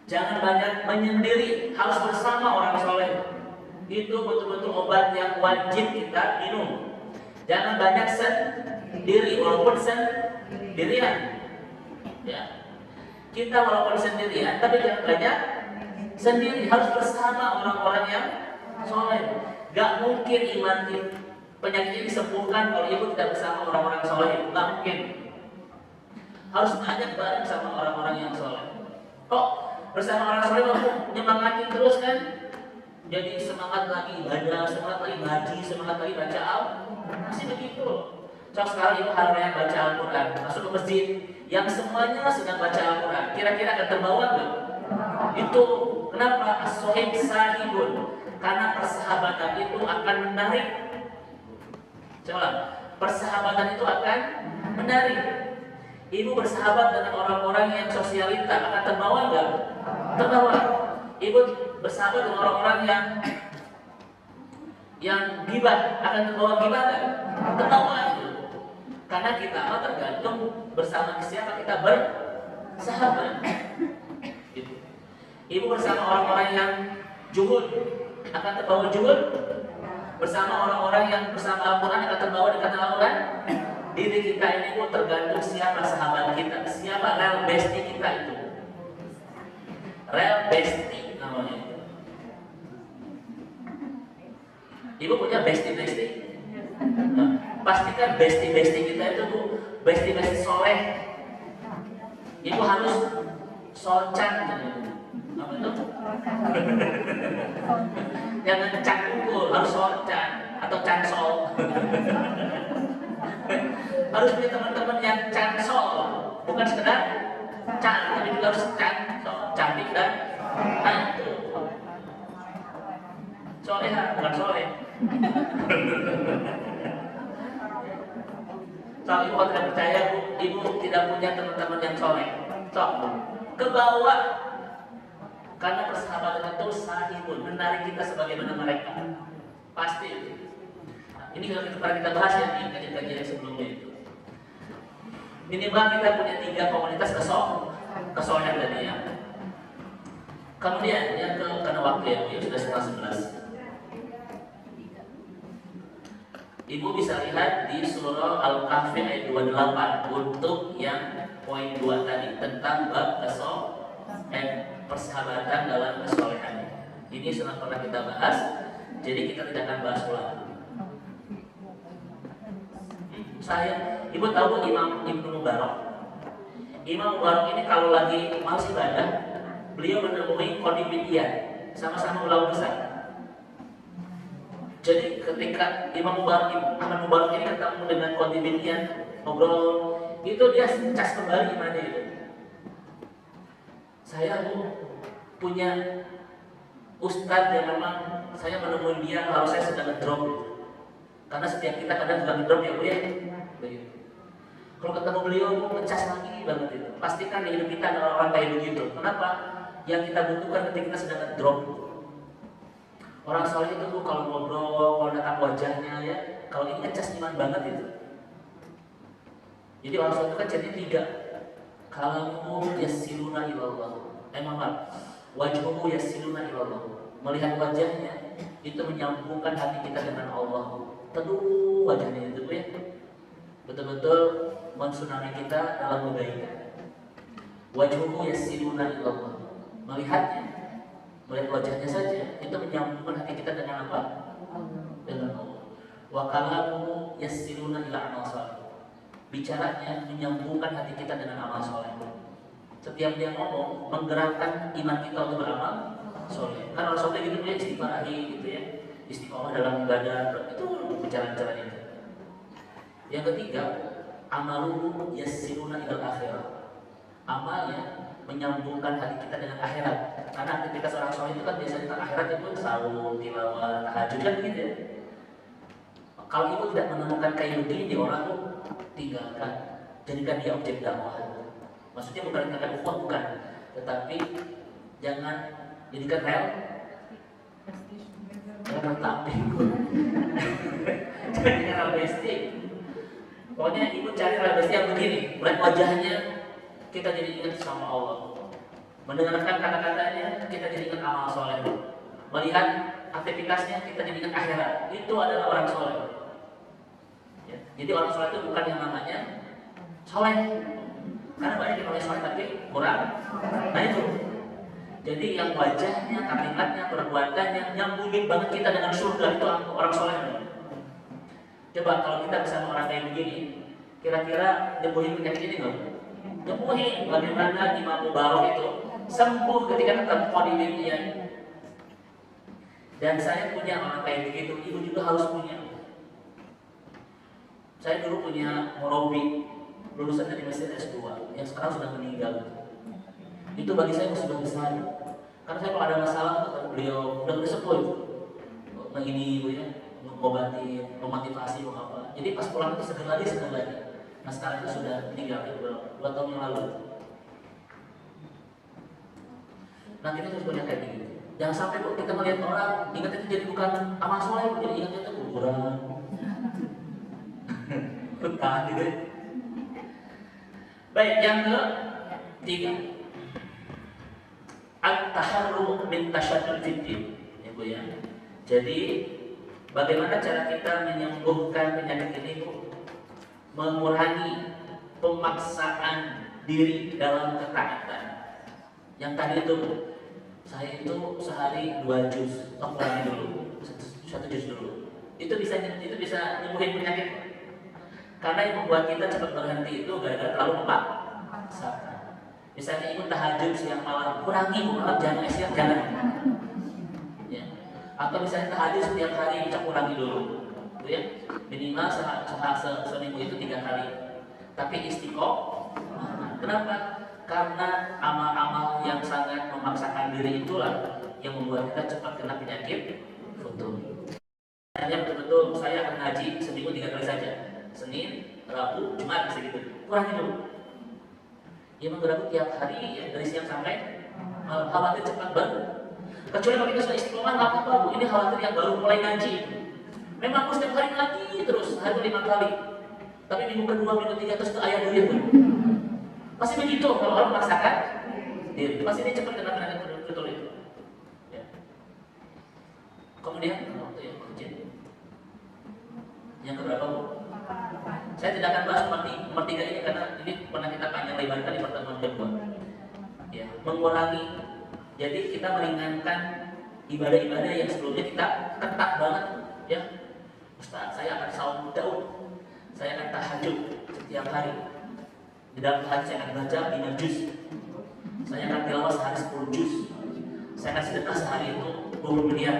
Jangan banyak menyendiri, harus bersama orang soleh. Itu betul-betul obat yang wajib kita minum. Jangan banyak sendiri, walaupun sendirian. Ya. Kita walaupun sendirian, tapi jangan banyak sendiri. Harus bersama orang-orang yang soleh. Gak mungkin iman penyakit ini disembuhkan kalau ibu tidak bersama orang-orang soleh. Nggak mungkin. Harus banyak bareng sama orang-orang yang soleh. Kok bersama orang soleh kamu nyemangatin terus kan? Jadi semangat lagi ibadah, semangat lagi ngaji, semangat lagi baca Al-Quran. Masih begitu. Contoh sekarang ibu hari raya baca Al-Quran, masuk ke masjid yang semuanya sedang baca Al-Quran. Kira-kira akan terbawa nggak? Itu kenapa? As-sohib sahibun. Karena persahabatan itu akan menarik. Coba, persahabatan itu akan menarik. Ibu bersahabat dengan orang-orang yang sosialita akan terbawa nggak? Terbawa. Ibu bersahabat dengan orang-orang yang gibah akan terbawa gibah nggak? Terbawa itu. Karena kita tergantung bersama siapa kita bersahabat. Gitu. Ibu bersama orang-orang yang juhud akan terbawa juhud. Bersama orang-orang yang bersama Al-Quran akan terbawa dengan Al-Quran. Diri kita ini pun tergantung siapa sahabat kita, siapa real bestie kita itu. Real bestie namanya. Ibu punya bestie-bestie? Nah, pastikan bestie-bestie kita itu bestie-bestie soleh. Ibu harus solcan. Apa itu? Jangan cak unggul, harus solcan atau cansol. Harus punya teman-teman yang cansol, bukan sekedar cantik, tapi juga harus cansol, cantik dan itu soleha, bukan soleh. Kalau ibu tidak percaya, ibu tidak punya teman-teman yang soleh, ke bawah. Karena persahabatan itu sahibun, menarik kita sebagaimana mereka. Pasti. Ini kalau kita bahas ya di kajian-kajian sebelumnya itu. Minimal kita punya 3 komunitas kesolehan tadi ya. Kemudian yang karena waktu ya, sudah setengah 11. Ibu bisa lihat di surah Al-Kahfi ayat 28 untuk yang poin 2 tadi tentang bab persahabatan dalam kesolehan. Ini sudah pernah kita bahas, jadi kita tidak akan bahas ulang. Ibu tahu Imam Ibnu Mubarak? Imam Mubarak ini kalau lagi malas ibadah, beliau menemui Qadimiyah, sama-sama ulama besar. Jadi ketika Imam Ahmad Mubarak ini ketemu dengan Qadimiyah, ngobrol, itu dia cas kembali imannya itu. Saya punya ustadz yang memang saya menemui dia kalau saya sedang ngedrop. Karena setiap kita kadang juga ngedrop ya Bu ya. Kalau ketemu beliau ngecas lagi banget itu. Pastikan di hidup kita ada orang kayak begitu. Kenapa? Yang kita butuhkan ketika kita sedang ngedrop. Orang soleh itu tuh kalau ngobrol, kalau natap wajahnya ya, kalau ini ngecas iman banget itu. Jadi orang soleh itu kan jadi 3. Kalamu yasiluna ilallah. Wajhuhu yasiluna ilallah. Melihat wajahnya itu menyambungkan hati kita dengan Allah. Teduh wajahnya itu ya. Betul-betul mensunami kita dalam kebaikan. Wajhuhu yasiluna ilallah. Melihat wajahnya saja itu menyambungkan hati kita dengan apa? Dengan Allah. Wa kalamu yasiluna ila amal salih. Bicaranya menyambungkan hati kita dengan amal soleh. Setiap dia ngomong menggerakkan iman kita untuk beramal soleh. Kan orang soleh gitu dia istiqomah gitu ya, istiqomah dalam ibadah itu bicara-bicara itu. Yang ketiga, amaluhu yasiluna ilal akhirah. Amalnya menyambungkan hati kita dengan akhirat. Karena aktivitas orang soleh itu kan biasanya tentang akhirat itu saum, tilawah, tahajud kan gitu ya. Kalau ibu tidak menemukan kayak begini orang tuh tinggalkan, jadikan dia objek dakwah. Maksudnya bukan tinggalkan ukhuwah, bukan, tetapi jangan jadikan rel tapi jadikan rel bestie. Pokoknya ibu cari rel bestie yang begini, melihat wajahnya kita jadi ingat sama Allah, mendengarkan kata-katanya kita jadi ingat amal soleh, melihat aktivitasnya kita jadi ingat akhirat. Itu adalah orang soleh. Ya. Jadi orang soleh itu bukan yang namanya soleh, karena banyak yang namanya soleh tapi kurang. Nah itu. Jadi yang wajahnya, kalimatnya, perbuatannya nyambungin banget kita dengan surga, itu orang soleh. Coba kalau kita bersama orang kayak begini, kira-kira nyembuhin penyakit ini nggak? Nyembuhin. Bagaimana Imam Mubarak itu sembuh ketika ketemu kondisinya. Dan saya punya orang kayak begitu, ibu juga harus punya. Saya dulu punya murabi lulusan dari Mesir S2 yang sekarang sudah meninggal. Itu bagi saya musibah besar. Karena saya kalau ada masalah ketemu beliau udah sepuh. Nah ini ibu ya, mengobati, memotivasi, mau apa. Jadi pas pulang itu seger lagi. Nah sekarang itu sudah meninggal itu 2 tahun yang lalu. Nah kita harus punya kayak gitu. Jangan sampai kok kita melihat orang ingat itu jadi bukan amal soleh, jadi ingat itu kuburan, betah gitu. Baik, yang ketiga, at-taharru min tasyaddud fiddin, ya Bu ya. Jadi bagaimana cara kita menyembuhkan penyakit ini Bu? Mengurangi pemaksaan diri dalam ketaatan. Yang tadi itu saya itu sehari 2 juz, kurangi dulu 1 juz dulu. Itu bisa nyembuhin penyakit. Karena yang membuat kita cepat berhenti itu gara-gara terlalu memaksakan. Misalnya ikut tahajud siang malam, kurangi malam jangan siang jangan. Ya. Atau misalnya tahajud setiap hari kita kurangi dulu, gitu ya. Minimal seminggu itu 3 kali. Tapi istiqomah. Kenapa? Karena amal-amal yang sangat memaksakan diri itulah yang membuat kita cepat kena penyakit futur. Hanya betul-betul saya akan ngaji seminggu 3 kali saja. Senin, Rabu, Jumat segitu. Kurangi dulu. Ya menggerakkan tiap hari ya, dari siang sampai malam, khawatir cepat kecuali kalau kita sudah istiqomah nggak apa-apa Bu. Ini khawatir yang baru mulai ngaji. Memang aku setiap hari ngaji terus, hari 5 kali. Tapi minggu kedua, minggu 3 terus ke ayat dulu. Pasti begitu kalau orang memaksakan diri. Pasti dia cepat kena penyakit betul itu. Ya. Kemudian yang keberapa Bu? Saya tidak akan bahas nomor 3 ini karena ini pernah kita panjang lebarkan di pertemuan kedua. Ya, mengurangi. Jadi kita meringankan ibadah-ibadah yang sebelumnya kita ketat banget. Ya, Ustaz, saya akan saum Daud, saya akan tahajud setiap hari. Di dalam tahajud saya akan baca 5 juz. Saya akan tilawah sehari 10 juz. Saya akan sedekah sehari itu 20 miliar.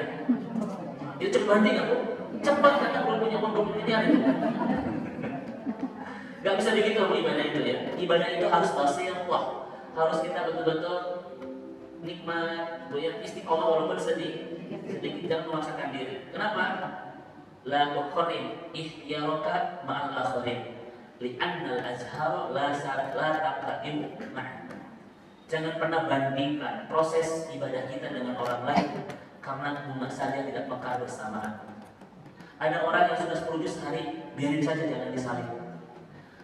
Itu cepat banget nggak Bu? Cepat kan kalau punya uang 20 miliar itu. Gak bisa begitu ibadah itu ya. Ibadah itu harus wah, harus kita betul-betul nikmat, istiqomah walaupun sedikit jangan memaksakan diri. Kenapa? La tuqarrin ihtiyaraka ma'al akhirin. Li'annal azhar la taqadim ma'an. Jangan pernah bandingkan proses ibadah kita dengan orang lain karena bunga saja tidak mekar bersamaan. Ada orang yang sudah 10 juz sehari, biarin saja jangan disalib.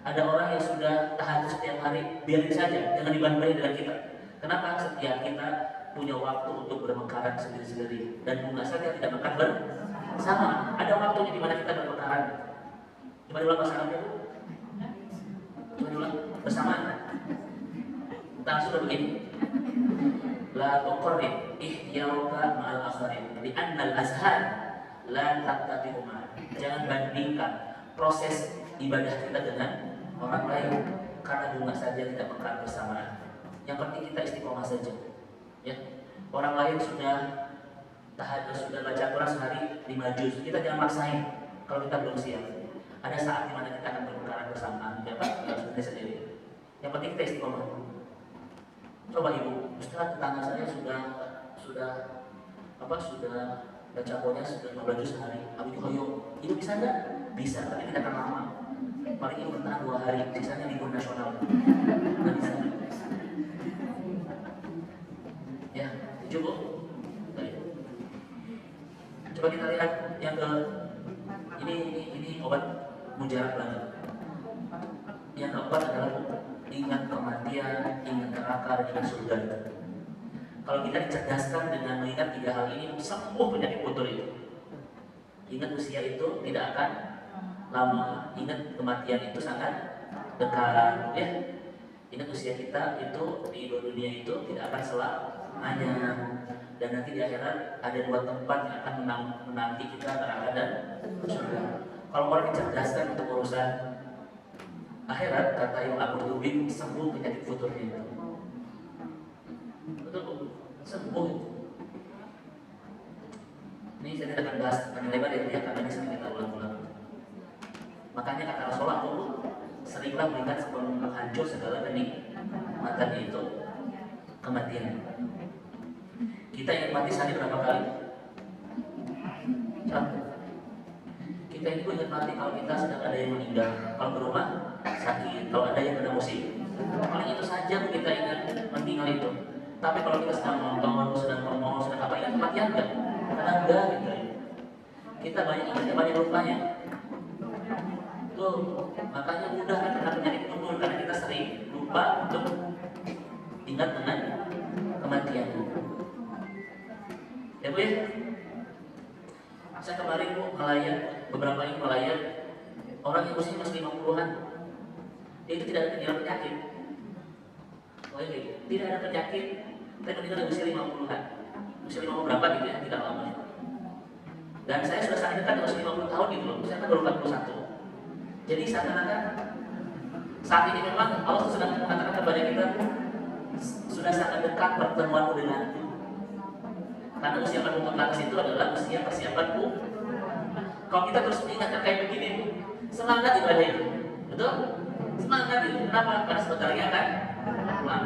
Ada orang yang sudah tahajud setiap hari, biarin saja, jangan dibandingkan dengan kita. Kenapa? Setiap kita punya waktu untuk bermekaran sendiri-sendiri dan bunga saja tidak mekar bersama. Ada waktunya di mana kita bermekaran. Coba diulang pasangannya Bu. Coba diulang bersamaan. Entah sudah begini. La tuqarrin ihtiyaraka ma'al akhirin li'annal azhar la taqtadihuma. Jangan bandingkan proses ibadah kita dengan orang lain karena bunga saja tidak mekar bersamaan. Yang penting kita istiqomah saja. Ya. Orang lain sudah tahajud, sudah baca Quran sehari 5 juz. Kita jangan maksain kalau kita belum siap. Ada saat di mana kita akan bermekaran bersamaan. Ya Pak, kita sendiri. Yang penting kita istiqomah. Coba Ibu, Ustaz tetangga saya sudah baca Quran sudah 15 juz sehari. Abi Koyo, itu bisa nggak? Bisa, tapi tidak akan lama. Paling Ibu bertahan 2 hari, sisanya libur nasional. Nggak bisa. Ya, cukup. Baik. Coba kita lihat yang ke ini obat mujarab banget. Yang keempat adalah ingat kematian, ingat neraka, dan ingat surga. Kalau kita dicerdaskan dengan mengingat 3 hal ini, sembuh penyakit kotor itu. Ingat usia itu tidak akan lama. Ingat kematian itu sangat dekat. Ya. Ingat usia kita itu di dunia itu tidak akan selamanya. Dan nanti di akhirat ada 2 tempat yang akan menanti kita, neraka dan surga. Kalau orang dicerdaskan untuk urusan akhirat, kata Imam Al-Qurtubi, sembuh penyakit futurnya itu. Betul, sembuh. Ini saya tidak akan bahas panjang lebar ya, karena ini sering kita ulang-ulang. Makanya kata Rasulullah, aku seringlah melihat sebelum menghancur segala kenikmatan itu kematian. Kita ingin mati sehari berapa kali? Satu. Kita itu ingat mati kalau kita sedang ada yang meninggal, kalau ke rumah sakit, kalau ada yang kena musibah. Paling itu saja kita ingat meninggal itu. Tapi kalau kita sedang nonton, sedang ngomong, sedang apa, ingat kematian enggak? Karena enggak gitu. Kita banyak ingatnya, banyak lupanya. Tuh, makanya mudah kan kena penyakit umur karena kita sering lupa untuk ingat dengan kematian. Ya Bu ya? Saya kemarin Bu melayat, beberapa yang melayat orang yang usia masih 50-an. Dia itu tidak ada gejala penyakit. Oh iya, tidak ada penyakit, tapi meninggal di usia 50-an. Usia 50 berapa gitu ya, tidak lama. Dan saya sudah sangat dekat dengan usia 50 tahun gitu loh, saya kan baru 41. Jadi seakan-akan saat ini memang Allah sedang mengatakan kepada kita, sudah sangat dekat pertemuanmu denganku. Karena usia 40 ke atas itu adalah usia persiapanku. Kalau kita terus mengingatkan kayak begini, semangat ibadah itu, betul? Semangat itu. Kenapa? Karena sebentar lagi akan pulang.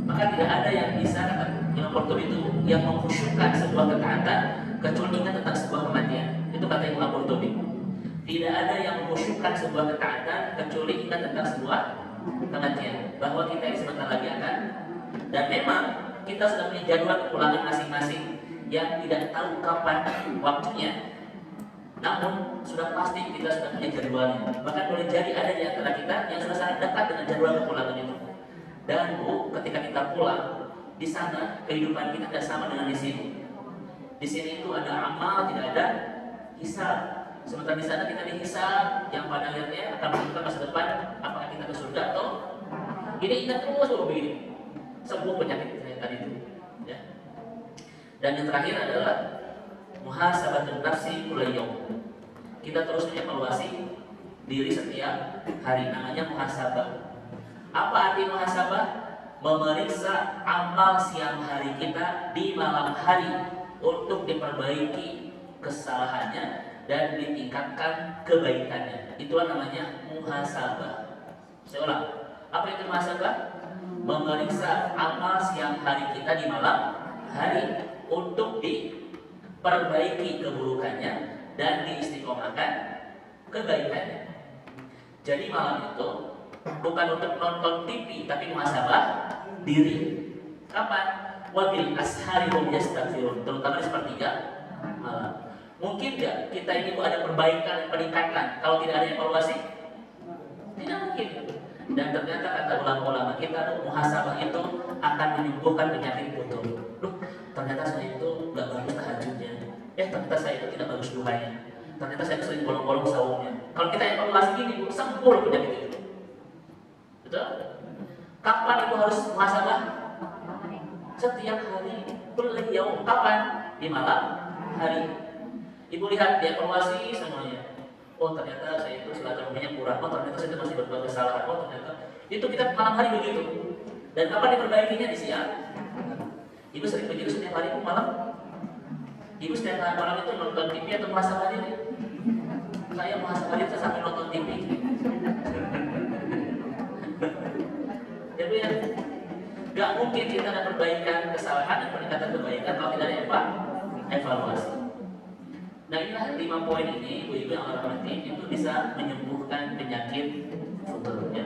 Maka tidak ada yang bisa, kata Imam Qurtubi itu, yang mengkhusyukkan sebuah ketaatan kecuali ingat tentang sebuah kematian. Itu kata Imam Qurtubi. Tidak ada yang mengkhusyukkan sebuah ketaatan kecuali ingat tentang sebuah kematian. Bahwa kita ini sebentar lagi akan, dan memang kita sudah punya jadwal kepulangan masing-masing yang tidak tahu kapan waktunya. Namun sudah pasti kita sudah punya jadwalnya. Bahkan boleh jadi ada di antara kita yang sudah sangat dekat dengan jadwal kepulangan itu. Dan Bu, ketika kita pulang di sana, kehidupan kita tidak sama dengan di sini. Di sini itu ada amal, tidak ada hisab. Sementara di sana kita dihisab, yang pada akhirnya akan menentukan masa depan apakah kita ke surga atau ini. Ingat terus Bu begini, sembuh penyakit tadi itu. Ya. Dan yang terakhir adalah muhasabatun nafsi kulli yaum. Kita terus mengevaluasi diri setiap hari, namanya muhasabah. Apa arti muhasabah? Memeriksa amal siang hari kita di malam hari untuk diperbaiki kesalahannya dan ditingkatkan kebaikannya. Itulah namanya muhasabah. Saya ulang. Apa itu muhasabah? Memeriksa amal siang hari kita di malam hari untuk diperbaiki keburukannya dan diistiqomahkan kebaikannya. Jadi malam itu bukan untuk nonton TV, tapi muhasabah diri. Kapan? Wabil ashari hum yastaghfirun, terutama di sepertiga malam. Mungkin nggak kita ini ada perbaikan, peningkatan kalau tidak ada evaluasi? Tidak mungkin. Dan ternyata kata ulama-ulama kita, muhasabah itu akan menyembuhkan penyakit putus. Loh, ternyata saya itu nggak bagus tahajudnya. Ternyata saya itu tidak bagus duhanya. Ternyata saya sering bolong-bolong saumnya. Kalau kita evaluasi gini, Bu, sembuh penyakit itu. Betul? Kapan ibu harus muhasabah? Setiap hari. Beliau kapan? Di malam hari. Ibu lihat di evaluasi semuanya. Oh, ternyata saya itu silaturahminya kurang. Oh, ternyata saya itu masih berbuat kesalahan. Oh, ternyata itu kita malam hari begitu. Dan kapan diperbaikinya? Di siang. Ibu sering begitu setiap hari malam. Ibu setiap hari malam itu nonton TV atau muhasabah diri? Saya muhasabah diri sambil nonton TV. Jadi ya, gak mungkin kita ada perbaikan kesalahan dan peningkatan kebaikan kalau tidak ada evaluasi. Nah, inilah 5 poin ini, ibu-ibu yang Allah rahmati, itu bisa menyembuhkan penyakit futurnya.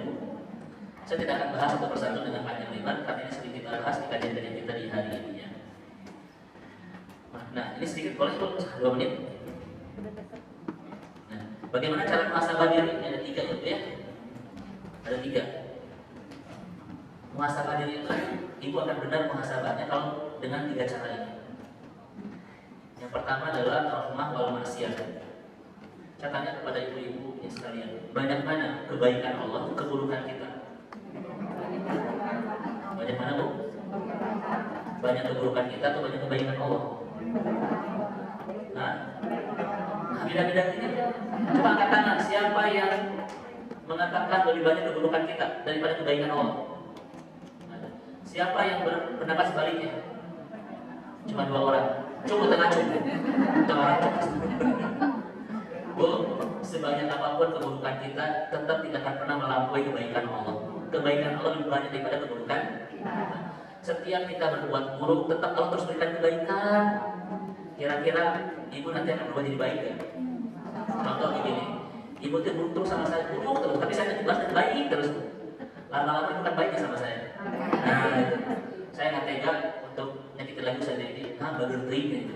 Saya tidak akan bahas satu persatu dengan panjang lebar, karena ini sedikit kita bahas di kajian kita di hari ini ya. Nah, ini sedikit boleh 2 menit. Nah, bagaimana cara muhasabah diri? Ada 3 ya. Ada 3. Muhasabah diri itu, ibu akan benar muhasabahnya kalau dengan 3 cara ini. Yang pertama adalah rahmah wal maksiat. Saya tanya kepada ibu-ibu ya sekalian, banyak mana kebaikan Allah, keburukan kita? Banyak mana, Bu? Banyak keburukan kita atau banyak kebaikan Allah? Nah, beda-beda ini Siapa yang mengatakan lebih banyak keburukan kita daripada kebaikan Allah? Siapa yang berpendapat sebaliknya? Cuma 2 orang. Cukup tengah cukup. Orang cukup. Bu, sebanyak apapun keburukan kita, tetap tidak akan pernah melampaui kebaikan Allah. Kebaikan Allah lebih banyak daripada keburukan. Setiap kita berbuat buruk, tetap Allah terus berikan kebaikan. Kira-kira ibu nanti akan berubah jadi baik kan? Contoh begini, ibu tuh buruk terus sama saya, buruk terus, tapi saya nanti balas baik terus. Lama-lama ibu kan baiknya sama saya. Nah, itu. Saya nggak tega untuk nyakitin lagi saya jadi, bager trik gitu.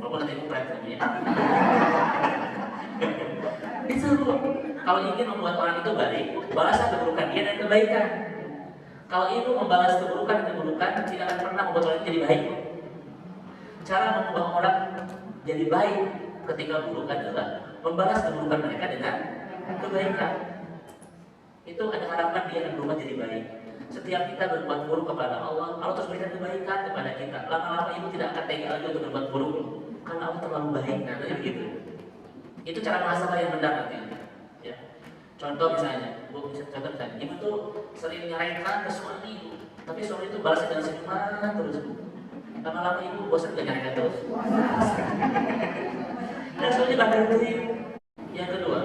Walaupun nanti ibu prank namanya. Itu kalau ingin membuat orang itu baik, balaslah keburukan dia dan kebaikan. Kalau ibu membalas keburukan dan keburukan, tidak akan pernah membuat orang itu jadi baik. Cara mengubah orang jadi baik ketika buruk adalah membalas keburukan mereka dengan kebaikan. Itu ada harapan dia akan berubah jadi baik. Setiap kita berbuat buruk kepada Allah, Allah terus berikan kebaikan kepada kita. Lama-lama ibu tidak akan tega lagi untuk berbuat buruk, karena Allah terlalu baik. Nah, begitu. Itu cara muhasabah yang benar nanti. Ya. Contoh misalnya, contoh misalnya, ibu tuh sering nyerahkan ke suami ibu, tapi suami itu balasnya dengan senyuman terus. Lama-lama ibu bosan gak nyerahkan terus. Dan suami bakal beri. Yang kedua,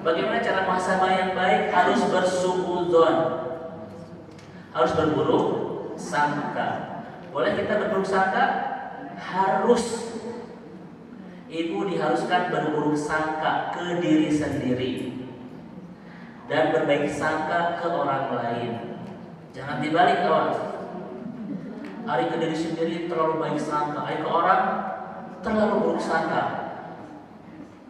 bagaimana cara muhasabah yang baik? Harus bersuudzon, harus berburuk sangka. Boleh kita berburuk sangka? Harus. Ibu diharuskan berburuk sangka ke diri sendiri dan berbaik sangka ke orang lain. Jangan dibalik, kawan. Hari ke diri sendiri terlalu baik sangka, hari ke orang terlalu buruk sangka.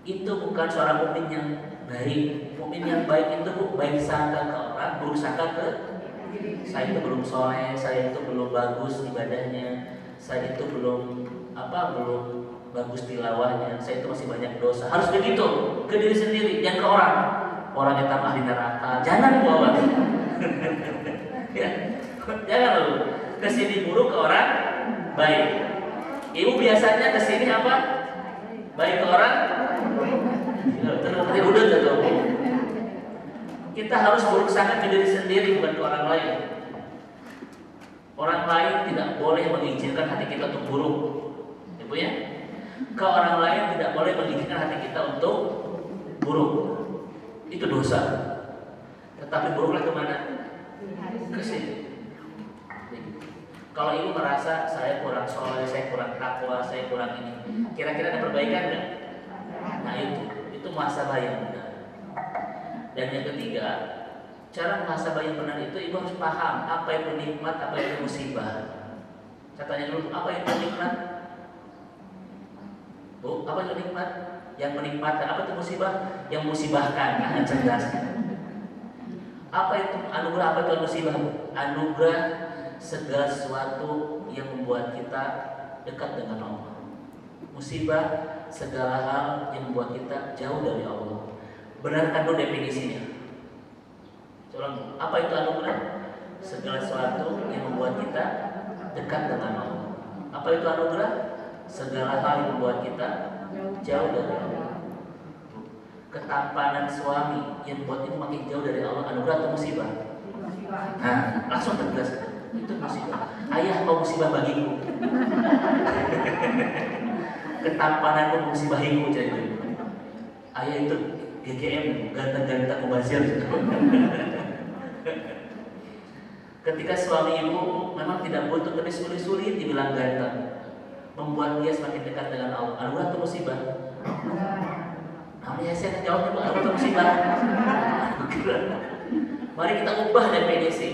Itu bukan seorang mukmin yang baik. Mukmin yang baik itu baik sangka ke orang, buruk sangka ke saya itu belum soleh, saya itu belum bagus ibadahnya, saya itu belum bagus tilawahnya, saya itu masih banyak dosa. Harus begitu ke diri sendiri, jangan ke orang. Orang yang tambah di neraka, jangan bawa. Ya, jangan loh. Kesini buruk ke orang baik. Ibu biasanya kesini apa? Baik ke orang. Udah tuh. Kita harus buruk sangka ke diri sendiri, bukan ke orang lain. Orang lain tidak boleh mengizinkan hati kita untuk buruk, ibu ya. Ke orang lain tidak boleh mengizinkan hati kita untuk buruk. Itu dosa. Tetapi buruklah kemana? Ke sini. Kalau ibu merasa saya kurang soleh, saya kurang takwa, saya kurang ini, kira-kira ada perbaikan nggak? Nah itu muhasabah yang benar. Dan yang ketiga, cara muhasabah yang benar itu ibu harus paham apa itu nikmat, apa itu musibah. Saya tanya dulu, apa itu nikmat? Bu, apa itu nikmat? Yang menikmatkan. Apa itu musibah? Yang musibahkan. Nah, cerdas. Apa itu anugerah? Apa itu musibah? Anugerah segala sesuatu yang membuat kita dekat dengan Allah. Musibah segala hal yang membuat kita jauh dari Allah. Benarkan dulu definisinya. Coba, apa itu anugerah? Segala sesuatu yang membuat kita dekat dengan Allah. Apa itu anugerah? Segala hal yang membuat kita jauh dari Allah. Ketampanan suami yang membuat itu makin jauh dari Allah, anugerah atau musibah? Nah, langsung tegas, itu musibah. Ayah mau musibah bagiku. Ketampanan musibahiku, jadi ayah itu GGM, ganteng-ganteng mubazir. Ketika suami ibu memang tidak butuh, tapi sulit-sulit dibilang ganteng, membuat dia semakin dekat dengan Allah. Anugerah atau musibah? Namanya saya akan jawab, anugerah atau musibah? Mari kita ubah definisi.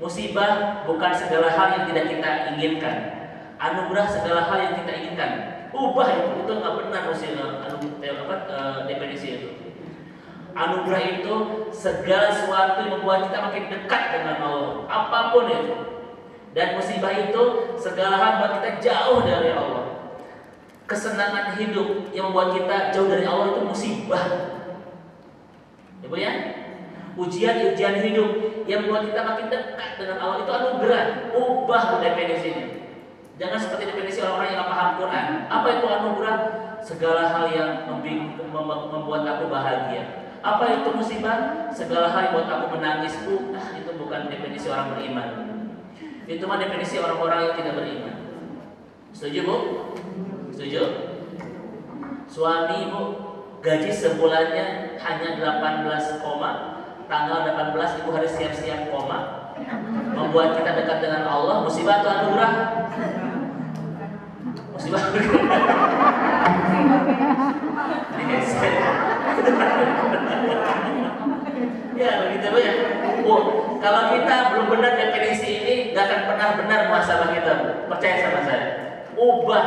Musibah bukan segala hal yang tidak kita inginkan. Anugerah segala hal yang kita inginkan. Ubah itu nggak benar definisi itu. Anugerah itu segala sesuatu yang membuat kita makin dekat dengan Allah, apapun itu. Dan musibah itu segala hal membuat kita jauh dari Allah. Kesenangan hidup yang membuat kita jauh dari Allah itu musibah. Ibu ya? Ujian-ujian hidup yang membuat kita makin dekat dengan Allah itu anugerah. Ubah definisinya. Jangan seperti definisi orang-orang yang paham Quran. Apa itu anugerah? Segala hal yang membuat aku bahagia. Apa itu musibah? Segala hal yang buat aku menangis. Itu bukan definisi orang beriman. Itu mah definisi orang-orang yang tidak beriman. Setuju Bu? Setuju? Suami Bu, gaji sebulannya hanya 18 koma, tanggal 18 ibu harus siap-siap koma, membuat kita dekat dengan Allah. Musibah atau anugerah? Musibah. Ya begitu Bu ya. Bu, kalau kita belum benar definisi ini, gak akan pernah benar muhasabah kita. Percaya sama saya. Ubah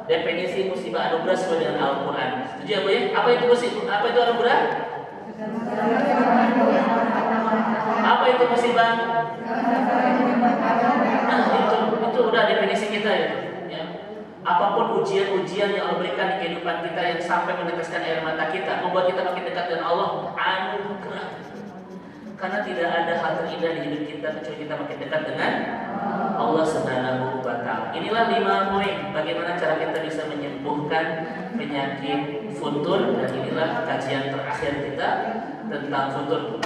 definisi musibah anugerah sesuai dengan Al-Quran. Setuju ya Bu ya? Apa itu musibah? Apa itu anugerah? Apa itu musibah? Nah itu udah definisi kita ya. Apapun ujian-ujian yang Allah berikan di kehidupan kita yang sampai meneteskan air mata kita, membuat kita makin dekat dengan Allah, anugerah. Karena tidak ada hal terindah di hidup kita kecuali kita makin dekat dengan Allah Subhanahu wa Ta'ala. Inilah 5 poin bagaimana cara kita bisa menyembuhkan penyakit futur, dan inilah kajian terakhir kita tentang futur.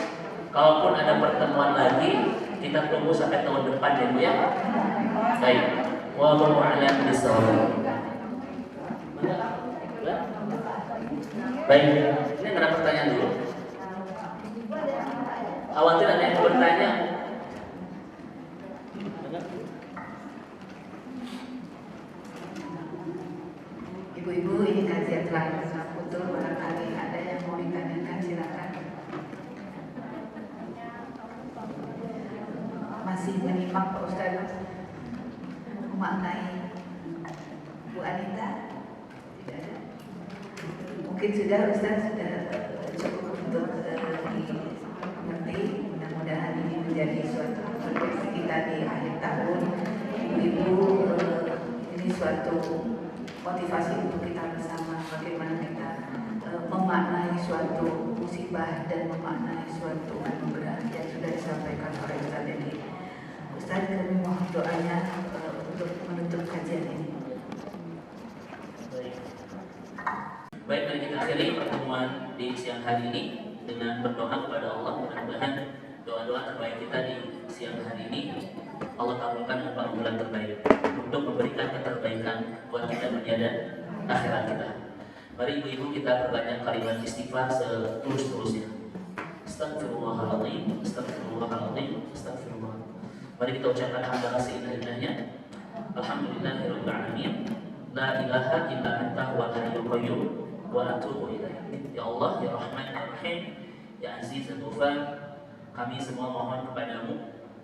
Kalaupun ada pertemuan lagi, kita tunggu sampai tahun depan ya Bu ya. Baik. Wallahu a'lam bishawab. Baik, ini ada pertanyaan dulu. Khawatir ada yang bertanya. Ibu-ibu, ini kajian terakhir tentang futur. Barangkali ada yang mau ditanyakan, silakan. Masih menyimak Pak Ustaz memaknai Bu Anita? Tidak ada. Mungkin sudah Ustaz sudah cukup untuk dimengerti. Mudah-mudahan ini menjadi suatu refleksi kita di akhir tahun. Ibu, ini suatu motivasi untuk kita bersama bagaimana kita memaknai suatu musibah dan memaknai suatu anugerah yang sudah disampaikan oleh Ustaz. Jadi Ustaz, kami mohon doanya untuk menutup kajian ini. Baik, mari kita akhiri pertemuan di siang hari ini dengan berdoa kepada Allah. Mudah-mudahan doa-doa terbaik kita di siang hari ini Allah kabulkan dengan bulan terbaik untuk memberikan keterbaikan buat kita dunia dan akhirat kita. Mari ibu-ibu kita perbanyak kalimat istighfar seterus-terusnya. Astagfirullahaladzim, astagfirullahaladzim, astagfirullah. Mari kita ucapkan hamdalah seindah-indahnya. Alhamdulillahirabbil alamin. La ilaha illa anta wa hayyul qayyum wa atubu ilaik. Ya Allah, ya Rahman, ya Rahim, ya Aziz, ya Ghafar, kami semua mohon kepadamu,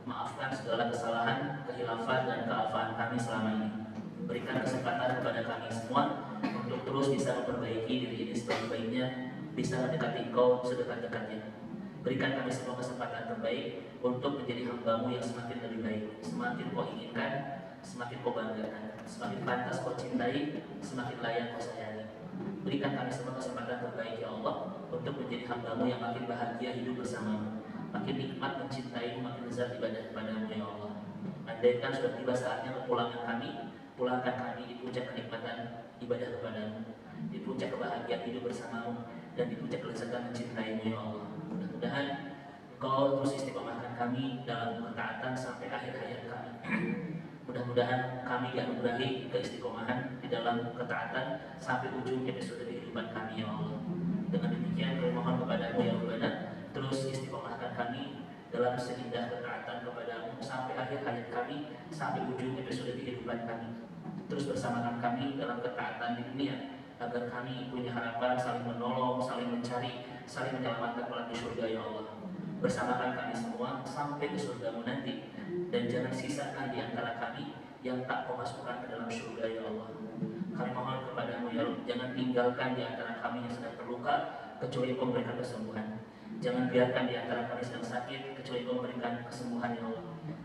maafkan segala kesalahan, kehilafan dan kealfaan kami selama ini. Berikan kesempatan kepada kami semua untuk terus bisa memperbaiki diri ini sebaik-baiknya, bisa mendekati Engkau sedekat-dekatnya. Berikan kami semua kesempatan terbaik untuk menjadi hamba-Mu yang semakin lebih baik, semakin Kau inginkan, semakin Kau banggakan, semakin pantas Kau cintai, semakin layak Kau sayangi. Berikan kami semua kesempatan terbaik ya Allah untuk menjadi hamba-Mu yang makin bahagia hidup bersama-Mu, makin nikmat mencintai-Mu, makin lezat ibadah kepada-Mu ya Allah. Andaikan sudah tiba saatnya kepulangan kami, pulangkan kami di puncak kenikmatan ibadah kepada-Mu, di puncak kebahagiaan hidup bersama-Mu, dan di puncak kelezatan mencintai-Mu ya Allah. Mudah-mudahan Engkau terus istiqomahkan kami dalam ketaatan sampai akhir hayat kami. Mudah-mudahan kami dianugerahi keistiqomahan di dalam ketaatan sampai ujung episode kehidupan kami ya Allah. Dengan demikian kami mohon kepada-Mu ya Rabbana, terus istiqomahkan kami dalam seindah ketaatan kepada-Mu sampai akhir hayat kami, sampai ujung episode kehidupan kami. Terus bersamakan kami dalam ketaatan di dunia, agar kami punya harapan saling menolong, saling mencari, saling menyelamatkan kelak di surga ya Allah. Bersamakan kami semua sampai ke surga-Mu nanti, dan jangan sisakan di antara kami yang tak Kau masukkan ke dalam surga ya Allah. Kami mohon kepada-Mu ya Allah, jangan tinggalkan di antara kami yang sedang terluka kecuali Kau memberikan kesembuhan. Jangan biarkan di antara kami sedang sakit kecuali Kau memberikan kesembuhan ya Allah.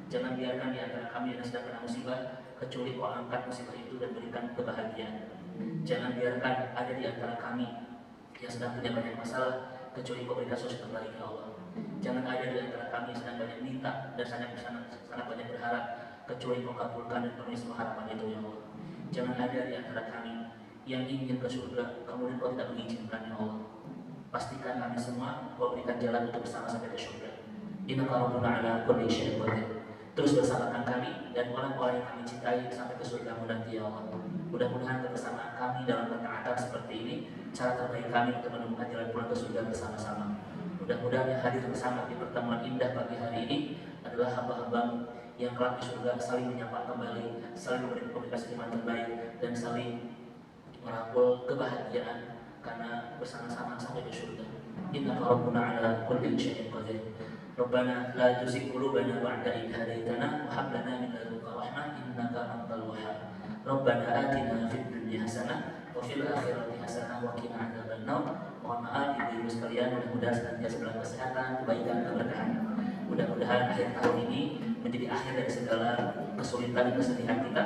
Jangan biarkan di antara kami yang sedang kena musibah kecuali Kau angkat musibah itu dan berikan kebahagiaan. Jangan biarkan ada di antara kami yang sedang punya banyak masalah kecuali Kau berikan solusi terbaik ya Allah. Jangan ada di antara kami yang sedang banyak minta dan sangat banyak berharap kecuali Kau kabulkan dan penuhi semua harapan itu ya Allah. Jangan ada di antara kami yang ingin ke surga kemudian Kau tidak mengizinkan ya Allah. pastikan kami semua Kau berikan jalan untuk bersama sampai ke surga. Innaka rabbuna ala kulli syai'in qadir. Terus bersamakan kami dan orang-orang yang kami cintai sampai ke surga nanti ya Allah. Mudah-mudahan kebersamaan kami dalam ketaatan seperti ini cara terbaik kami untuk menemukan jalan pulang ke surga bersama-sama. Mudah-mudahan yang hadir bersama di pertemuan indah pagi hari ini adalah hamba-hamba yang kelak di surga saling menyapa kembali, saling memberi komunikasi iman terbaik dan saling merangkul kebahagiaan karena bersama-sama sampai ke surga. Innaka rabbuna ala kulli syai'in qadir. Rabbana la tuzigh qulubana ba'da idh hadaytana wa hab lana min ladunka rahmah innaka antal wahhab. Rabbana atina fid dunya hasanah wa fil akhirati hasanah wa qina adzabannar. Mohon maaf ibu-ibu sekalian, mudah-mudahan senantiasa dalam kesehatan, kebaikan, keberkahan. Mudah-mudahan akhir tahun ini menjadi akhir dari segala kesulitan dan kesedihan kita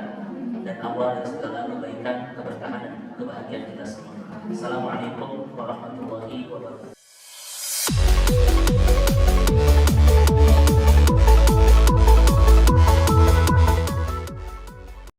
dan awal dari segala kebaikan, keberkahan dan kebahagiaan kita semua. Assalamualaikum warahmatullahi wabarakatuh.